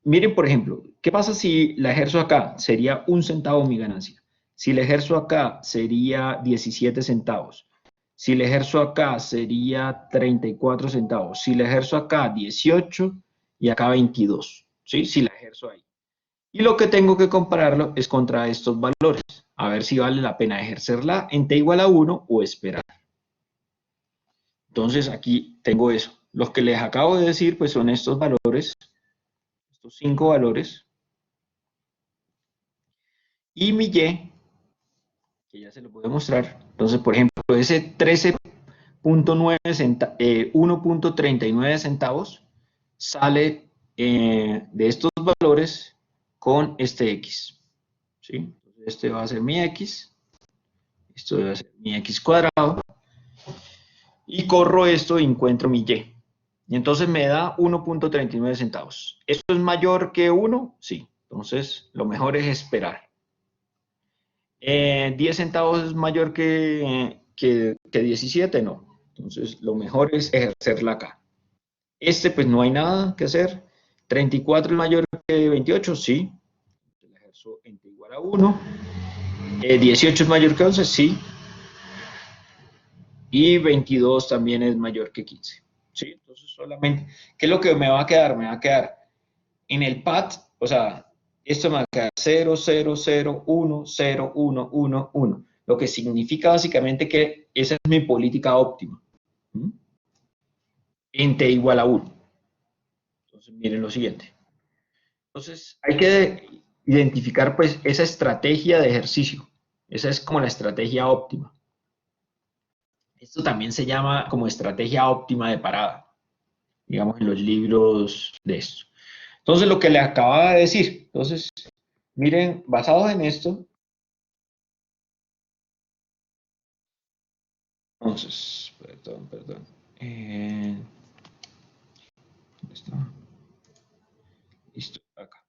miren, por ejemplo, ¿qué pasa si la ejerzo acá? Sería 1 centavo mi ganancia. Si la ejerzo acá, sería 17 centavos. Si la ejerzo acá, sería 34 centavos. Si la ejerzo acá, 18 y acá 22. ¿Sí? Si la ejerzo ahí. Y lo que tengo que compararlo es contra estos valores. A ver si vale la pena ejercerla en t igual a 1 o esperar. Entonces aquí tengo eso. Los que les acabo de decir pues son estos valores, estos 5 valores. Y mi Y, que ya se lo voy a mostrar. Entonces, por ejemplo, ese 13.9 1.39 centavos sale de estos valores con este X. ¿Sí? Entonces, este va a ser mi X. Esto va a ser mi X cuadrado. Y corro esto y encuentro mi Y. Y entonces me da 1.39 centavos. ¿Esto es mayor que 1? Sí. Entonces, lo mejor es esperar. 10 centavos es mayor que 17, no. Entonces, lo mejor es ejercerla acá. Este, pues no hay nada que hacer. 34 es mayor que 28, sí. La ejerzo en t igual a 1. 18 es mayor que 11, sí. Y 22 también es mayor que 15. ¿Sí? Entonces, solamente, ¿qué es lo que me va a quedar? Me va a quedar en el pad, o sea, esto me va a quedar 0, 0, 0, 1, 0, 1, 1, 1. Lo que significa básicamente que esa es mi política óptima. ¿Mm? En t igual a 1. Entonces, miren lo siguiente. Entonces, hay que identificar pues esa estrategia de ejercicio. Esa es como la estrategia óptima. Esto también se llama como estrategia óptima de parada, digamos en los libros de esto. Entonces, lo que le acababa de decir, entonces, miren, basados en esto, entonces, perdón. ¿Dónde está? Listo, acá.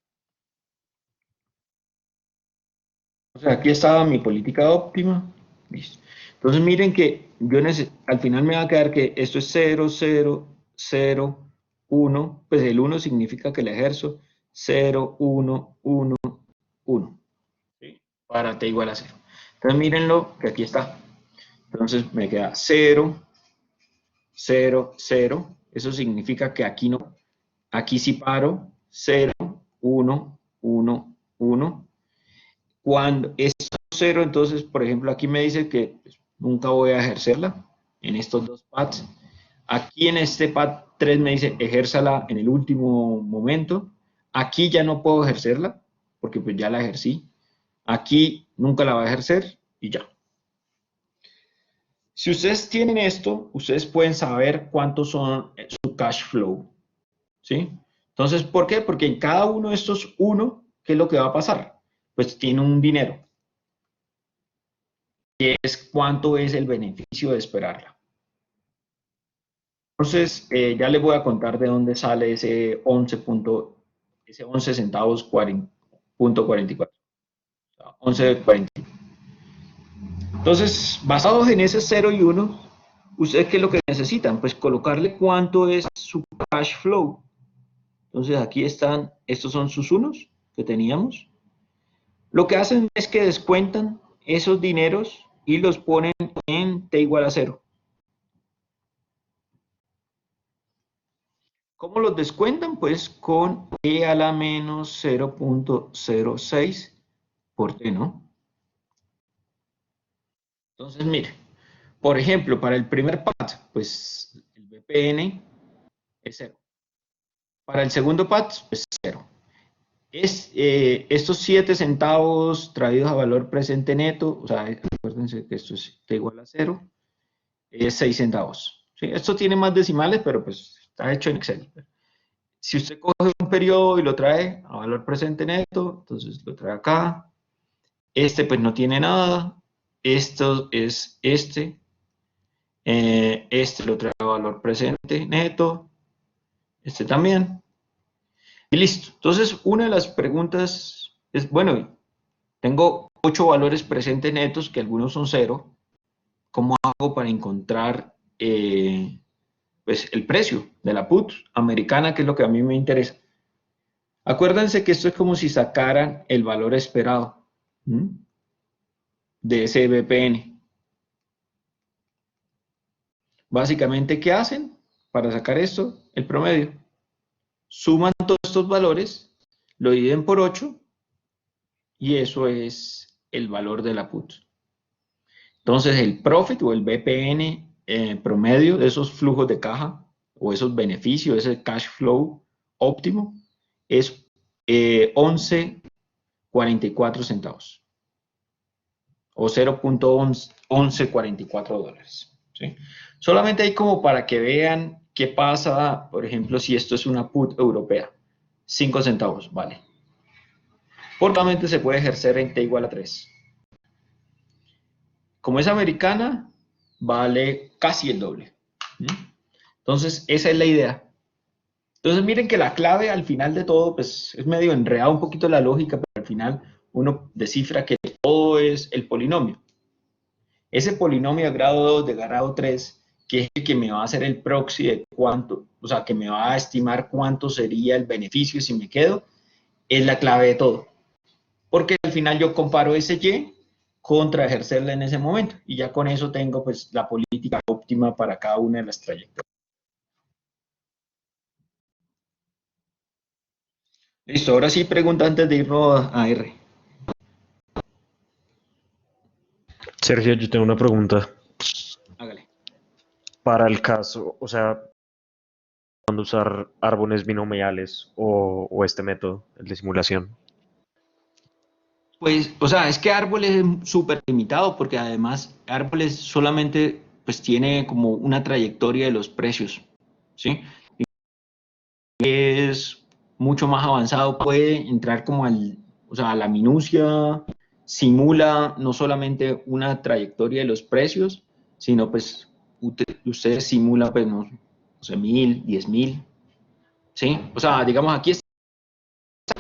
Entonces, aquí estaba mi política óptima. Listo. Entonces, miren que yo al final me va a quedar que esto es 0, 0, 0, 1. Pues el 1 significa que le ejerzo 0, 1, 1, 1. ¿Sí? Para t igual a 0. Entonces, mírenlo que aquí está. Entonces, me queda 0, 0, 0. Eso significa que aquí no. Aquí sí paro. 0, 1, 1, 1. Cuando esto es 0, entonces, por ejemplo, aquí me dice que pues, nunca voy a ejercerla en estos dos pads. Aquí en este pad 3 me dice ejérzala en el último momento. Aquí ya no puedo ejercerla porque pues ya la ejercí. Aquí nunca la va a ejercer y ya. Si ustedes tienen esto, ustedes pueden saber cuántos son su cash flow. ¿Sí? Entonces, ¿por qué? Porque en cada uno de estos 1, ¿qué es lo que va a pasar? Pues tiene un dinero. Que es cuánto es el beneficio de esperarla. Entonces, ya les voy a contar de dónde sale ese 11 centavos 40.44. 11.40. Entonces, basados en ese 0 y 1, ¿ustedes qué es lo que necesitan? Pues colocarle cuánto es su cash flow. Entonces, aquí están, estos son sus unos que teníamos. Lo que hacen es que descuentan esos dineros y los ponen en t igual a 0. ¿Cómo los descuentan? Pues con e a la menos 0.06 por t, ¿no? Entonces, mire, por ejemplo, para el primer pad, pues el BPN es 0. Para el segundo pad, pues 0. Estos 7 centavos traídos a valor presente neto, o sea, acuérdense que esto es t igual a 0. es 6 centavos. ¿Sí? Esto tiene más decimales, pero pues está hecho en Excel. Si usted coge un periodo y lo trae a valor presente neto, entonces lo trae acá. Este pues no tiene nada. Esto es este. Este lo trae a valor presente neto. Este también. Y listo. Entonces, una de las preguntas es, bueno, tengo 8 valores presentes netos, que algunos son 0. ¿Cómo hago para encontrar pues, el precio de la put americana, que es lo que a mí me interesa? Acuérdense que esto es como si sacaran el valor esperado de ese BPN. Básicamente, ¿qué hacen para sacar esto? El promedio. Suman todos estos valores, lo dividen por 8 y eso es el valor de la put. Entonces, el profit o el BPN promedio de esos flujos de caja o esos beneficios, ese cash flow óptimo, es 11.44 centavos o 0.1144 dólares. ¿Sí? Solamente hay como para que vean qué pasa, por ejemplo, si esto es una put europea. 5 centavos, vale. Solamente se puede ejercer en T igual a 3. Como es americana, vale casi el doble. Entonces, esa es la idea. Entonces, miren que la clave al final de todo, pues es medio enredado un poquito la lógica, pero al final uno descifra que todo es el polinomio. Ese polinomio de grado 2, de grado 3, que es el que me va a hacer el proxy de cuánto, o sea, que me va a estimar cuánto sería el beneficio si me quedo, es la clave de todo. Porque al final yo comparo ese Y contra ejercerla en ese momento. Y ya con eso tengo pues la política óptima para cada una de las trayectorias. Listo, ahora sí pregunta antes de irnos a R. Sergio, yo tengo una pregunta. Hágale. Para el caso, o sea, cuando usar árboles binomiales o este método, el de simulación. Pues, o sea, es que árboles es súper limitado porque además árboles solamente pues tiene como una trayectoria de los precios, ¿sí? Es mucho más avanzado, puede entrar como o sea, a la minucia, simula no solamente una trayectoria de los precios, sino pues usted simula pues no sé, 1000, 10.000, ¿sí? O sea, digamos aquí está,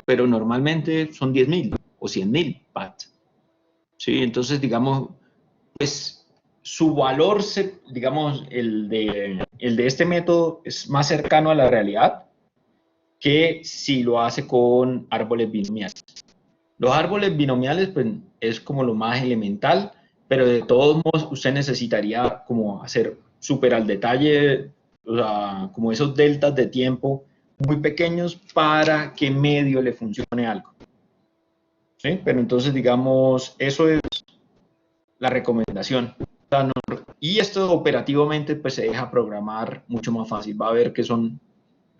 pero normalmente son 10.000 o 100.000 PAT, ¿sí? Entonces, digamos, pues su valor, digamos, el de este método es más cercano a la realidad que si lo hace con árboles binomiales. Los árboles binomiales, pues, es como lo más elemental, pero de todos modos usted necesitaría como hacer súper al detalle, o sea, como esos deltas de tiempo muy pequeños para que medio le funcione algo. ¿Sí? Pero entonces, digamos, eso es la recomendación. O sea, no, y esto operativamente pues se deja programar mucho más fácil. Va a ver que son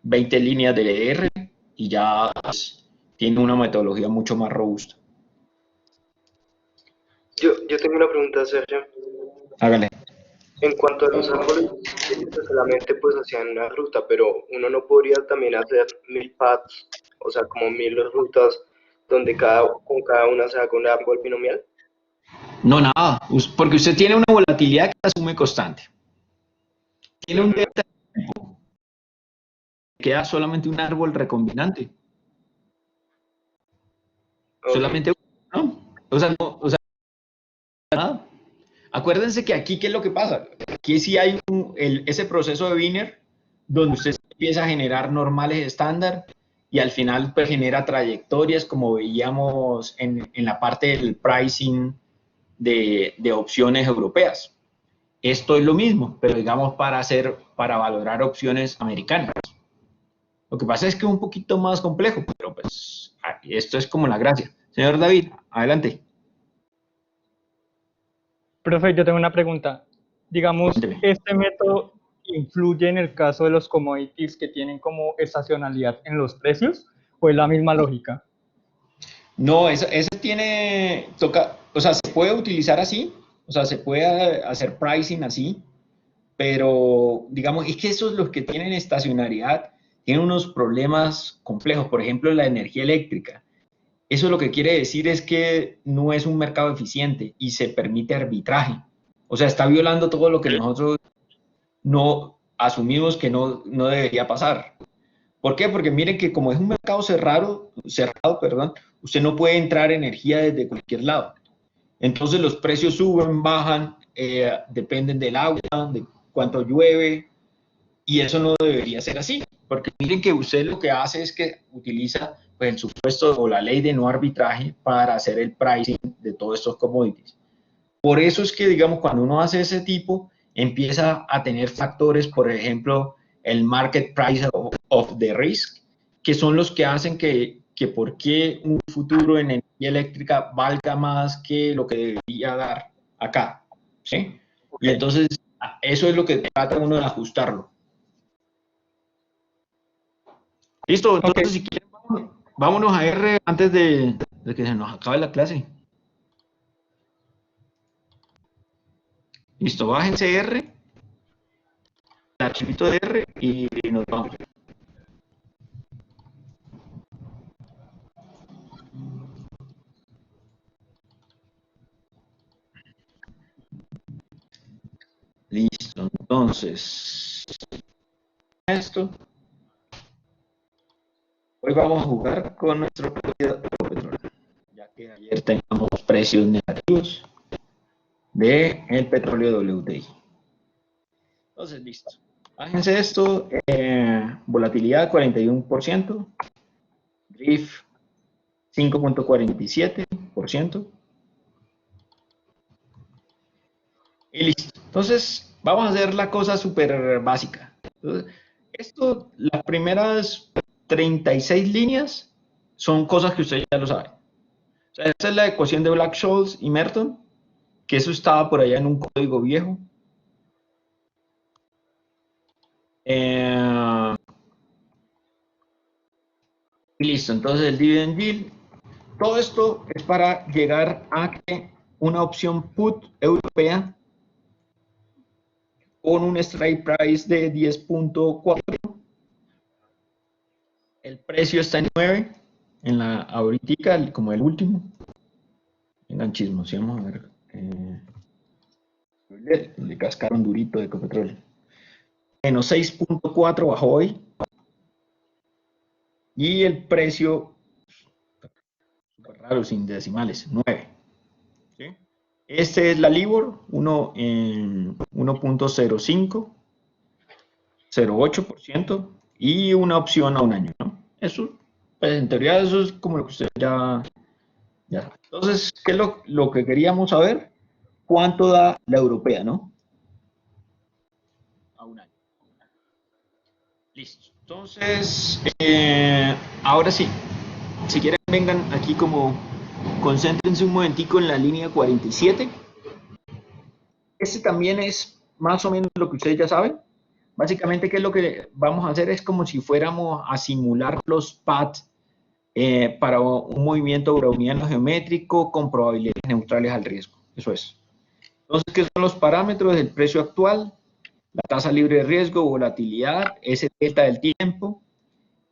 20 líneas de R y ya pues, tiene una metodología mucho más robusta. Yo tengo una pregunta, Sergio. Hágale. En cuanto a los árboles, ellos solamente pues hacían una ruta, pero uno no podría también hacer 1000 paths, o sea, como 1000 rutas donde con cada una se haga un árbol binomial. No, nada, porque usted tiene una volatilidad que asume constante. Tiene un delta de tiempo. Queda solamente un árbol recombinante. Okay. Solamente uno, ¿no? O sea, nada. Acuérdense que aquí, ¿qué es lo que pasa? Aquí sí hay ese proceso de Wiener donde usted empieza a generar normales estándar y al final pues, genera trayectorias como veíamos en la parte del pricing de opciones europeas. Esto es lo mismo, pero digamos para valorar opciones americanas. Lo que pasa es que es un poquito más complejo, pero pues esto es como la gracia. Señor David, adelante. Profe, yo tengo una pregunta. Digamos, Cuénteme. ¿este método influye en el caso de los commodities que tienen como estacionalidad en los precios o es la misma lógica? No, ese tiene, o sea, se puede utilizar así, o sea, se puede hacer pricing así, pero digamos, es que esos los que tienen estacionariedad tienen unos problemas complejos, por ejemplo, la energía eléctrica. Eso lo que quiere decir es que no es un mercado eficiente y se permite arbitraje. O sea, está violando todo lo que nosotros no asumimos que no debería pasar. ¿Por qué? Porque miren que como es un mercado cerrado, perdón, usted no puede entrar energía desde cualquier lado. Entonces los precios suben, bajan, dependen del agua, de cuánto llueve, y eso no debería ser así, porque miren que usted lo que hace es que utiliza pues, el supuesto o la ley de no arbitraje para hacer el pricing de todos estos commodities. Por eso es que, digamos, cuando uno hace ese tipo, empieza a tener factores, por ejemplo, el market price of the risk, que son los que hacen que por qué un futuro en energía eléctrica valga más que lo que debería dar acá, ¿sí? Y entonces, eso es lo que trata uno de ajustarlo. Listo, entonces si quieren, vámonos a R antes de que se nos acabe la clase. Listo, bájense R, el archivito de R y nos vamos. Listo, entonces, esto. Hoy vamos a jugar con nuestro petróleo, ya que ayer teníamos precios negativos del petróleo WTI. Entonces, listo. Bájense esto, volatilidad 41%, drift 5.47%. Y listo. Entonces, vamos a hacer la cosa súper básica. Entonces, las primeras 36 líneas son cosas que ustedes ya lo saben. O sea, esta es la ecuación de Black-Scholes y Merton, que eso estaba por allá en un código viejo. Y listo, entonces el dividend yield. Todo esto es para llegar a que una opción put europea con un strike price de 10.4. El precio está en 9, en la ahorita, como el último. Vengan chismosemos, a ver. Le cascaron durito de Ecopetrol. Menos 6.4 bajó hoy. Y el precio, súper raro, sin decimales, 9. ¿Sí? Este es la LIBOR, 1.05, 0.8% y una opción a un año, ¿no? Eso, pues en teoría eso es como lo que usted ya sabe. Entonces, ¿qué es lo que queríamos saber? ¿Cuánto da la europea, no? A un año. Listo. Entonces, ahora sí, si quieren vengan aquí como, concéntrense un momentico en la línea 47. Este también es más o menos lo que ustedes ya saben. Básicamente, ¿qué es lo que vamos a hacer? Es como si fuéramos a simular los paths para un movimiento browniano geométrico con probabilidades neutrales al riesgo. Eso es. Entonces, ¿qué son los parámetros del precio actual? La tasa libre de riesgo, volatilidad, ese delta del tiempo,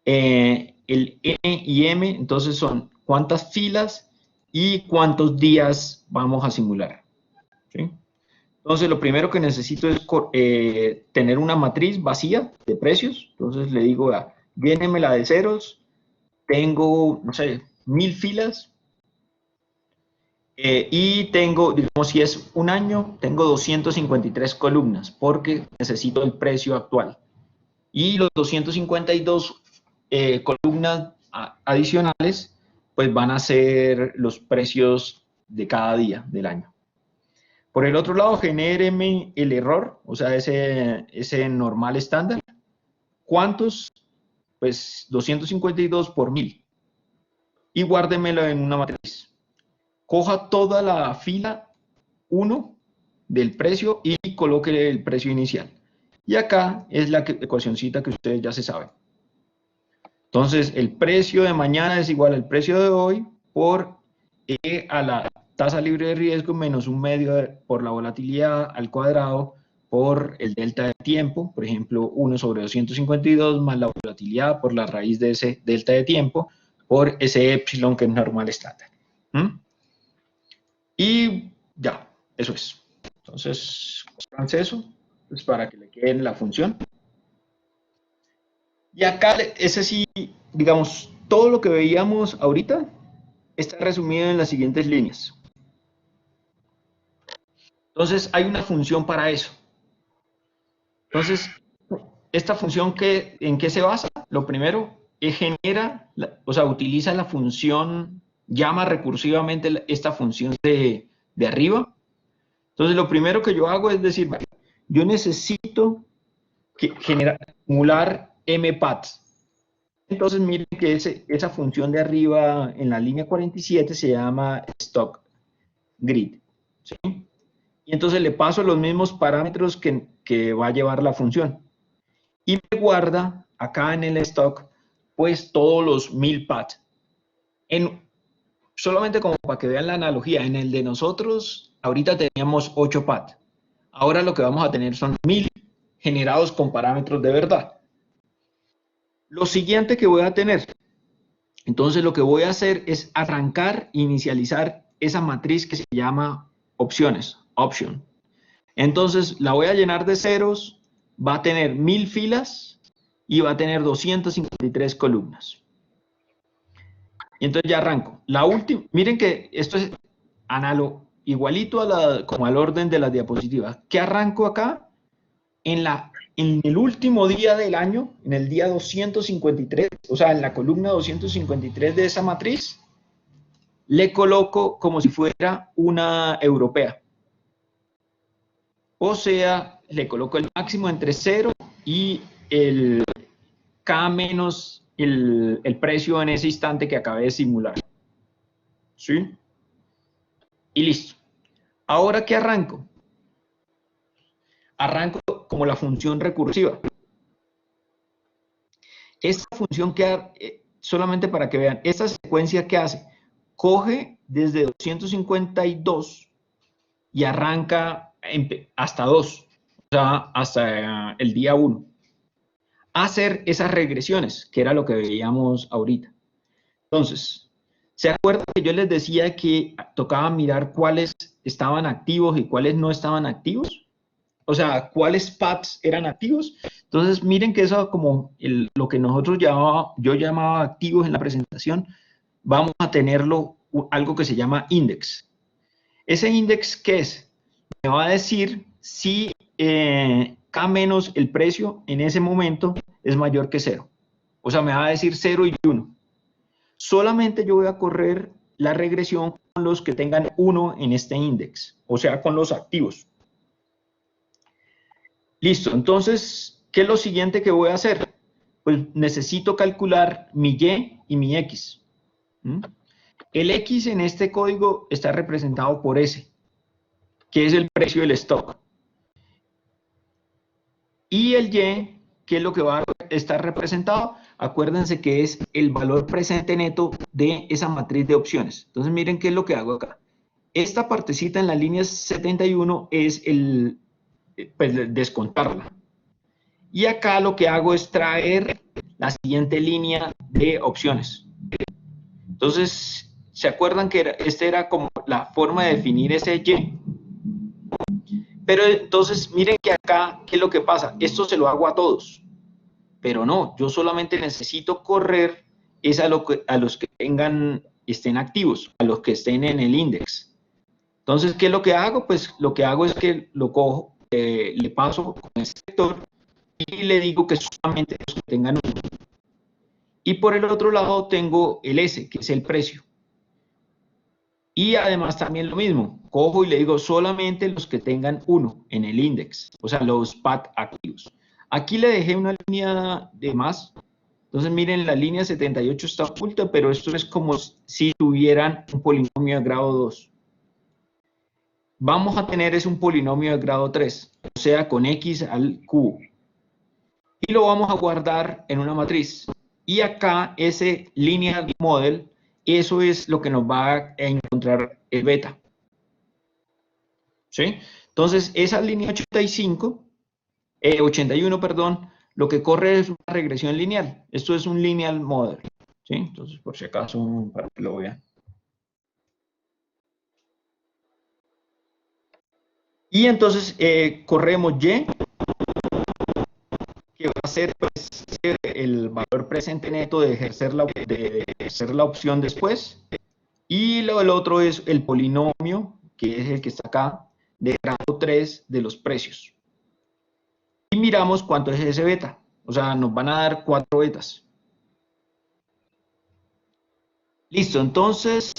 el N y M, entonces son cuántas filas y cuántos días vamos a simular. ¿Sí? Entonces, lo primero que necesito es tener una matriz vacía de precios. Entonces, le digo, llénemela de ceros. Tengo, no sé, 1000 filas. Y tengo, digamos, si es un año, tengo 253 columnas porque necesito el precio actual. Y los 252 columnas adicionales, pues van a ser los precios de cada día del año. Por el otro lado, genéreme el error, o sea, ese normal estándar. ¿Cuántos? Pues 252 por 1000. Y guárdemelo en una matriz. Coja toda la fila 1 del precio y coloque el precio inicial. Y acá es la ecuacioncita que ustedes ya se saben. Entonces, el precio de mañana es igual al precio de hoy por E a la tasa libre de riesgo menos un medio por la volatilidad al cuadrado por el delta de tiempo, por ejemplo, 1 sobre 252 más la volatilidad por la raíz de ese delta de tiempo por ese epsilon que es normal estándar. Y ya, eso es. Entonces, háganse eso, pues para que le quede la función. Y acá, ese sí, digamos, todo lo que veíamos ahorita está resumido en las siguientes líneas. Entonces, hay una función para eso. Entonces, esta función, ¿en qué se basa? Lo primero, genera, o sea, utiliza la función, llama recursivamente esta función de arriba. Entonces, lo primero que yo hago es decir, vale, yo necesito acumular mpaths. Entonces, miren que esa función de arriba en la línea 47 se llama stock grid. ¿Sí? Y entonces le paso los mismos parámetros que va a llevar la función. Y me guarda acá en el stock, pues todos los 1000 paths. Solamente como para que vean la analogía, en el de nosotros, ahorita teníamos 8 paths. Ahora lo que vamos a tener son 1000 generados con parámetros de verdad. Lo siguiente que voy a tener, entonces lo que voy a hacer es arrancar, inicializar esa matriz que se llama opciones, option. Entonces la voy a llenar de ceros, va a tener 1000 filas y va a tener 253 columnas. Y entonces ya arranco. La última, miren que esto es análogo, igualito como al orden de las diapositivas. ¿Qué arranco acá? En el último día del año, en el día 253, o sea, en la columna 253 de esa matriz, le coloco como si fuera una europea. O sea, le coloco el máximo entre 0 y el K menos el precio en ese instante que acabé de simular. ¿Sí? Y listo. ¿Ahora qué arranco? Arranco como la función recursiva. Esta función solamente para que vean, esta secuencia que hace, coge desde 252 y arranca hasta 2, o sea, hasta el día 1. Hacer esas regresiones, que era lo que veíamos ahorita. Entonces, ¿se acuerdan que yo les decía que tocaba mirar cuáles estaban activos y cuáles no estaban activos? O sea, ¿cuáles paths eran activos? Entonces, miren que eso como lo que nosotros yo llamaba activos en la presentación, vamos a tenerlo algo que se llama index. ¿Ese index qué es? Me va a decir si K menos el precio en ese momento es mayor que 0. O sea, me va a decir 0 y 1. Solamente yo voy a correr la regresión con los que tengan 1 en este index, o sea, con los activos. Listo, entonces, ¿qué es lo siguiente que voy a hacer? Pues necesito calcular mi Y y mi X. El X en este código está representado por S, que es el precio del stock. Y el Y, ¿qué es lo que va a estar representado? Acuérdense que es el valor presente neto de esa matriz de opciones. Entonces, miren qué es lo que hago acá. Esta partecita en la línea 71 es pues, descontarla. Y acá lo que hago es traer la siguiente línea de opciones. Entonces, ¿se acuerdan que esta era como la forma de definir ese Y? Pero entonces, miren que acá, ¿qué es lo que pasa? Esto se lo hago a todos. Pero no, yo solamente necesito correr es a los que estén activos, a los que estén en el index. Entonces, ¿qué es lo que hago? Pues lo que hago es que lo cojo, le paso con el sector y le digo que solamente los que tengan 1. Y por el otro lado tengo el S, que es el precio. Y además también lo mismo, cojo y le digo solamente los que tengan 1 en el index, o sea, los path activos. Aquí le dejé una línea de más. Entonces miren, la línea 78 está oculta, pero esto es como si tuvieran un polinomio de grado 2. Vamos a tener un polinomio de grado 3, o sea, con x al cubo. Y lo vamos a guardar en una matriz. Y acá, ese linear model, eso es lo que nos va a encontrar el beta. ¿sí? Entonces, esa línea 81, perdón, lo que corre es una regresión lineal. Esto es un lineal model, ¿sí? Entonces, por si acaso, para que lo vean. Y entonces corremos Y, que va a ser pues, el valor presente neto de ejercer la opción después. Y el otro es el polinomio, que es el que está acá, de grado 3 de los precios. Y miramos cuánto es ese beta. O sea, nos van a dar 4 betas. Listo, entonces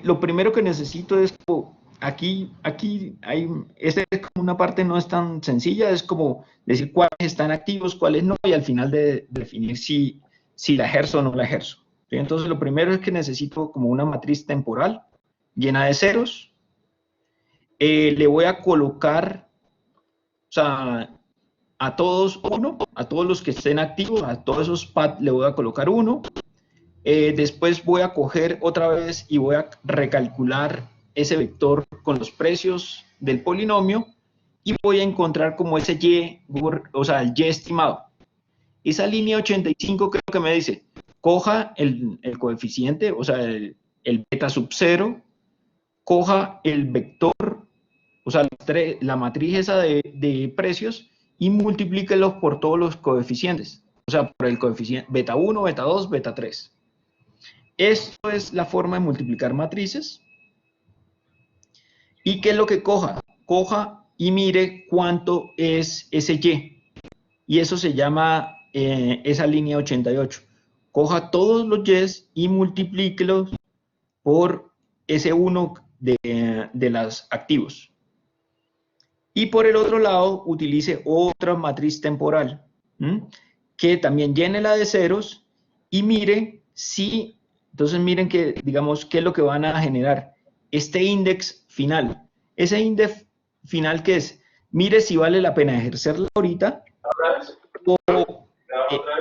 lo primero que necesito es, aquí hay, esta es como una parte no es tan sencilla, es como decir cuáles están activos, cuáles no, y al final de definir si la ejerzo o no la ejerzo. ¿Sí? Entonces lo primero es que necesito como una matriz temporal llena de ceros. Le voy a colocar, o sea, a todos uno, a todos los que estén activos, a todos esos pads le voy a colocar uno. Después voy a coger otra vez y voy a recalcular ese vector con los precios del polinomio y voy a encontrar como ese Y, o sea, el Y estimado. Esa línea 85 creo que me dice, coja el coeficiente, o sea, el beta sub 0, coja el vector, o sea, la matriz esa de precios y multiplíquelos por todos los coeficientes. O sea, por el coeficiente beta 1, beta 2, beta 3. Esto es la forma de multiplicar matrices. ¿Y qué es lo que coja? Coja y mire cuánto es ese Y. Y eso se llama esa línea 88. Coja todos los Y's y multiplíquelos por ese 1 de los activos. Y por el otro lado, utilice otra matriz temporal, que también llene la de ceros y mire si, entonces miren que, digamos, qué es lo que van a generar. Este índice final. Ese índice final, ¿qué es? Mire si vale la pena ejercerla ahorita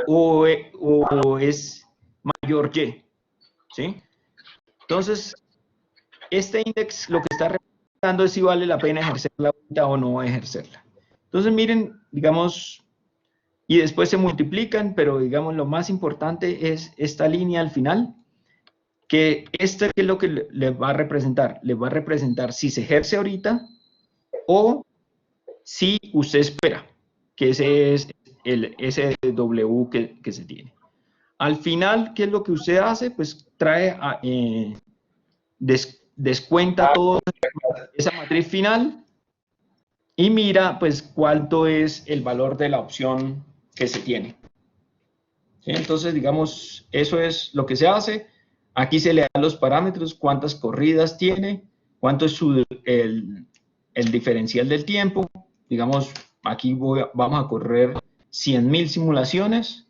o es mayor Y, ¿sí? Entonces, este índice lo que está representando es si vale la pena ejercerla ahorita o no ejercerla. Entonces, miren, digamos, y después se multiplican, pero digamos, lo más importante es esta línea al final, que esta es lo que le va a representar. Le va a representar si se ejerce ahorita o si usted espera, que ese es el SW que se tiene. Al final, ¿qué es lo que usted hace? Pues trae, descuenta toda esa matriz final y mira, pues, cuánto es el valor de la opción que se tiene. ¿Sí? Entonces, digamos, eso es lo que se hace. Aquí se le dan los parámetros, cuántas corridas tiene, cuánto es el diferencial del tiempo. Digamos, aquí vamos a correr 100.000 simulaciones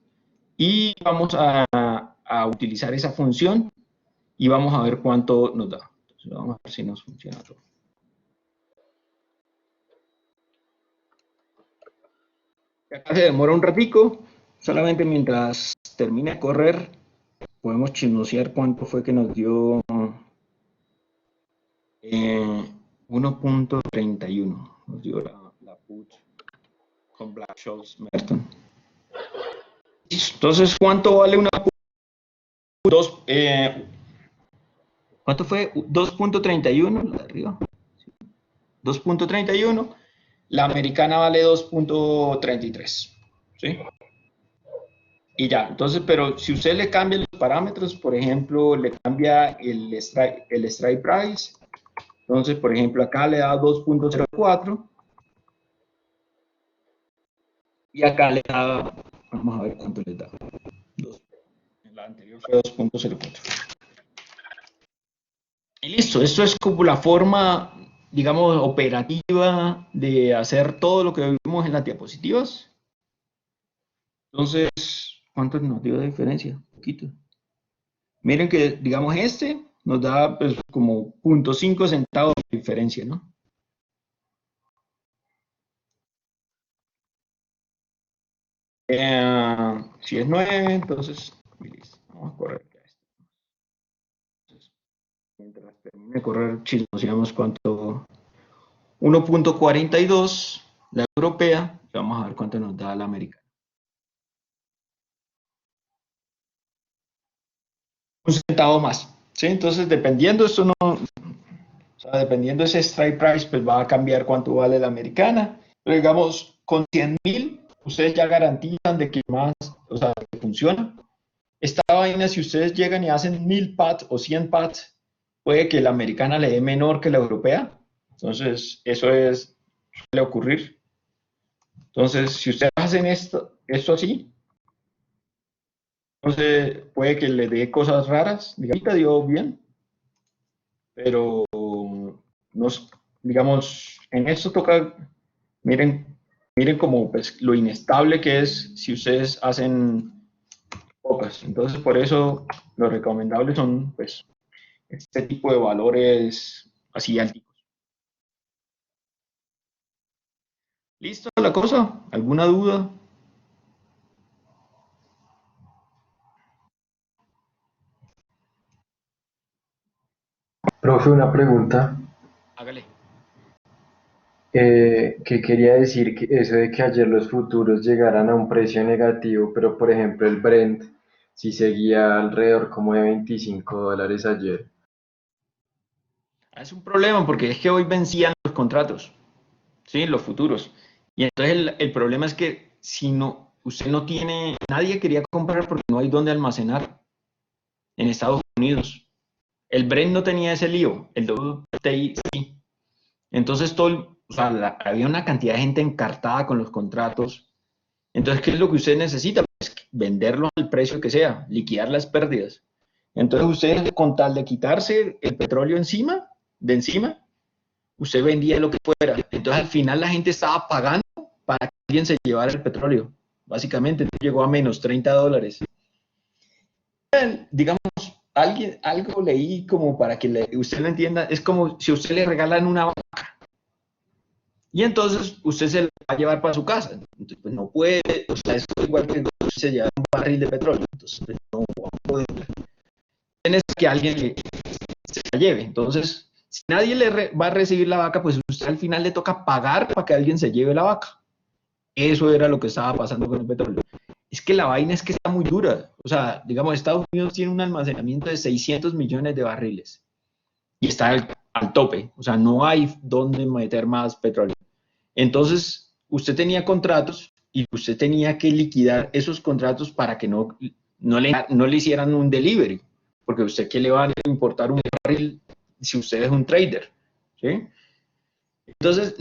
y vamos a utilizar esa función y vamos a ver cuánto nos da. Entonces, vamos a ver si nos funciona todo. Acá se demora un ratico, solamente mientras termine de correr, podemos chismosear cuánto fue que nos dio 1.31. Nos dio la put con Black-Scholes-Merton. Entonces, ¿cuánto vale una put? ¿Cuánto fue? 2.31, la de arriba. 2.31. La americana vale 2.33. ¿Sí? Y ya, entonces, pero si usted le cambia los parámetros, por ejemplo, le cambia el strike price, entonces, por ejemplo, acá le da 2.04 y acá le da, vamos a ver cuánto le da. En la anterior fue 2.04. Y listo, esto es como la forma, digamos, operativa de hacer todo lo que vimos en las diapositivas. Entonces, ¿cuánto nos dio de diferencia? Un poquito. Miren que, digamos, este nos da pues, como 0.5 centavos de diferencia, ¿no? Si es 9, entonces, vamos a correr. Entonces, mientras termine de correr, chismoseamos cuánto 1.42 la europea, y vamos a ver cuánto nos da la americana. Un centavo más, ¿sí? Entonces, dependiendo, esto no, o sea, dependiendo de ese strike price, pues va a cambiar cuánto vale la americana. Pero digamos, con 100.000, ustedes ya garantizan de que más, o sea, que funciona. Esta vaina, si ustedes llegan y hacen 1000 pads o 100 pads, puede que la americana le dé menor que la europea. Entonces, suele ocurrir. Entonces, si ustedes hacen esto así, entonces puede que le dé cosas raras. Ahorita dio bien, pero digamos, en esto toca, miren como pues, lo inestable que es si ustedes hacen pocas. Entonces, por eso lo recomendable son pues este tipo de valores así altos. ¿Listo la cosa? ¿Alguna duda? Profe, una pregunta. Hágale. ¿Qué quería decir que eso de que ayer los futuros llegaran a un precio negativo, pero por ejemplo el Brent sí seguía alrededor como de $25 ayer? Es un problema porque es que hoy vencían los contratos, ¿sí? Los futuros. Y entonces el problema es que si no, usted no tiene, nadie quería comprar porque no hay dónde almacenar en Estados Unidos. El Brent no tenía ese lío, el WTI sí. Entonces o sea, había una cantidad de gente encartada con los contratos. Entonces, ¿qué es lo que usted necesita? Pues venderlo al precio que sea, liquidar las pérdidas. Entonces, usted con tal de quitarse el petróleo de encima, usted vendía lo que fuera. Entonces, al final la gente estaba pagando para que alguien se llevara el petróleo. Básicamente, llegó a menos $30. Digamos, algo leí como para que usted lo entienda, es como si a usted le regalan una vaca y entonces usted se la va a llevar para su casa. Entonces, pues no puede, o sea, es igual que se lleva un barril de petróleo. Entonces, pues, no va a poder. Tienes que alguien se la lleve. Entonces, si nadie va a recibir la vaca, pues usted al final le toca pagar para que alguien se lleve la vaca. Eso era lo que estaba pasando con el petróleo. Es que la vaina es que está muy dura. O sea, digamos, Estados Unidos tiene un almacenamiento de 600 millones de barriles y está al tope. O sea, no hay dónde meter más petróleo. Entonces, usted tenía contratos y usted tenía que liquidar esos contratos para que no le hicieran un delivery. Porque usted, ¿qué le va a importar un barril si usted es un trader? ¿Sí? Entonces,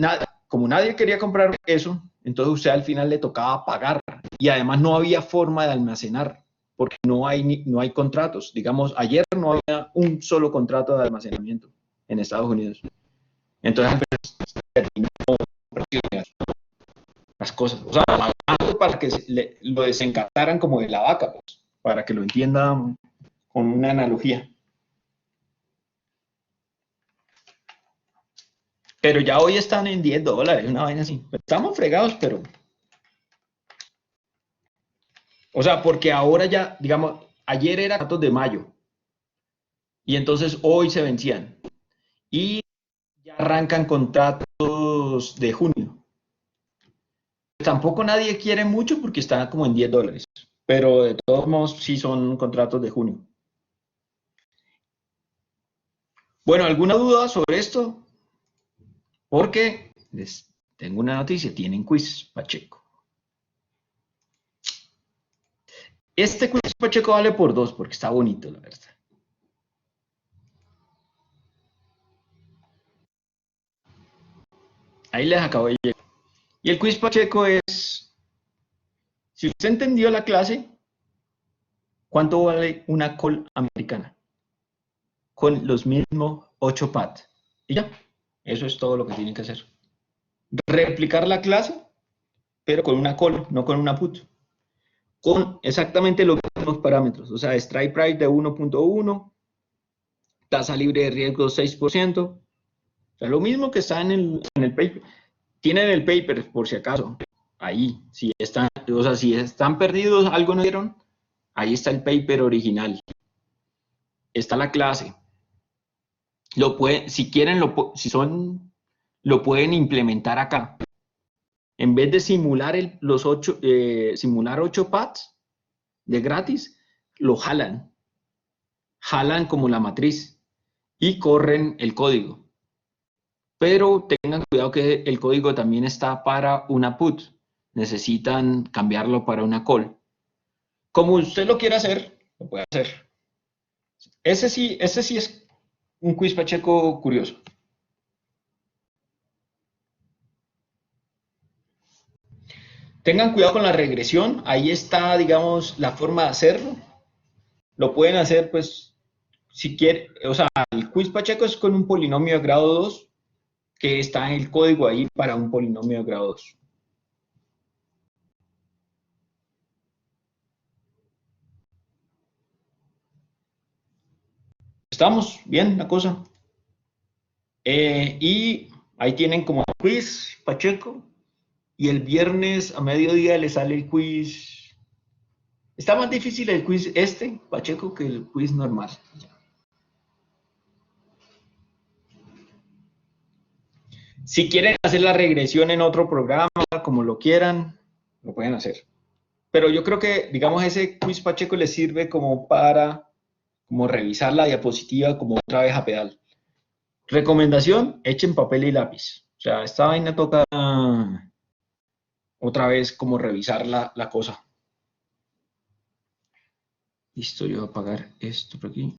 como nadie quería comprar eso, entonces usted al final le tocaba pagar. Y además no había forma de almacenar, porque no hay contratos. Digamos, ayer no había un solo contrato de almacenamiento en Estados Unidos. Entonces, terminó las cosas. O sea, pagando para que lo desencantaran como de la vaca, pues, para que lo entiendan con una analogía. Pero ya hoy están en $10, una vaina así. Estamos fregados, pero... O sea, porque ahora ya, digamos, ayer era 4 de mayo. Y entonces hoy se vencían. Y ya arrancan contratos de junio. Tampoco nadie quiere mucho porque están como en $10. Pero de todos modos sí son contratos de junio. Bueno, ¿alguna duda sobre esto? Porque les tengo una noticia, tienen quiz Pacheco. Este quiz Pacheco vale por 2 porque está bonito, la verdad. Ahí les acabo de llegar. Y el quiz Pacheco es, si usted entendió la clase, ¿cuánto vale una call americana? Con los mismos 8 pads. Y ya, eso es todo lo que tienen que hacer. Replicar la clase, pero con una call, no con una put. Con exactamente los mismos parámetros. O sea, strike price de 1.1, tasa libre de riesgo 6%. O sea, lo mismo que está en el paper. Tienen el paper, por si acaso. Ahí, si están perdidos, algo no dieron, ahí está el paper original. Está la clase. Si quieren, si son lo pueden implementar acá. En vez de simular simular 8 pads de gratis, lo jalan como la matriz y corren el código. Pero tengan cuidado que el código también está para una put. Necesitan cambiarlo para una call. Como usted lo quiera hacer, lo puede hacer. Ese sí es un quiz Pacheco curioso. Tengan cuidado con la regresión. Ahí está, digamos, la forma de hacerlo. Lo pueden hacer, pues, si quieren. O sea, el quiz Pacheco es con un polinomio de grado 2 que está en el código ahí para un polinomio de grado 2. ¿Estamos bien la cosa? Y ahí tienen como quiz Pacheco. Y el viernes a mediodía le sale el quiz. Está más difícil el quiz Pacheco, que el quiz normal. Si quieren hacer la regresión en otro programa, como lo quieran, lo pueden hacer. Pero yo creo que, digamos, ese quiz Pacheco les sirve como para revisar la diapositiva como otra vez a pedal. Recomendación, echen papel y lápiz. O sea, esta vaina toca otra vez como revisar la cosa. Listo, yo voy a apagar esto por aquí.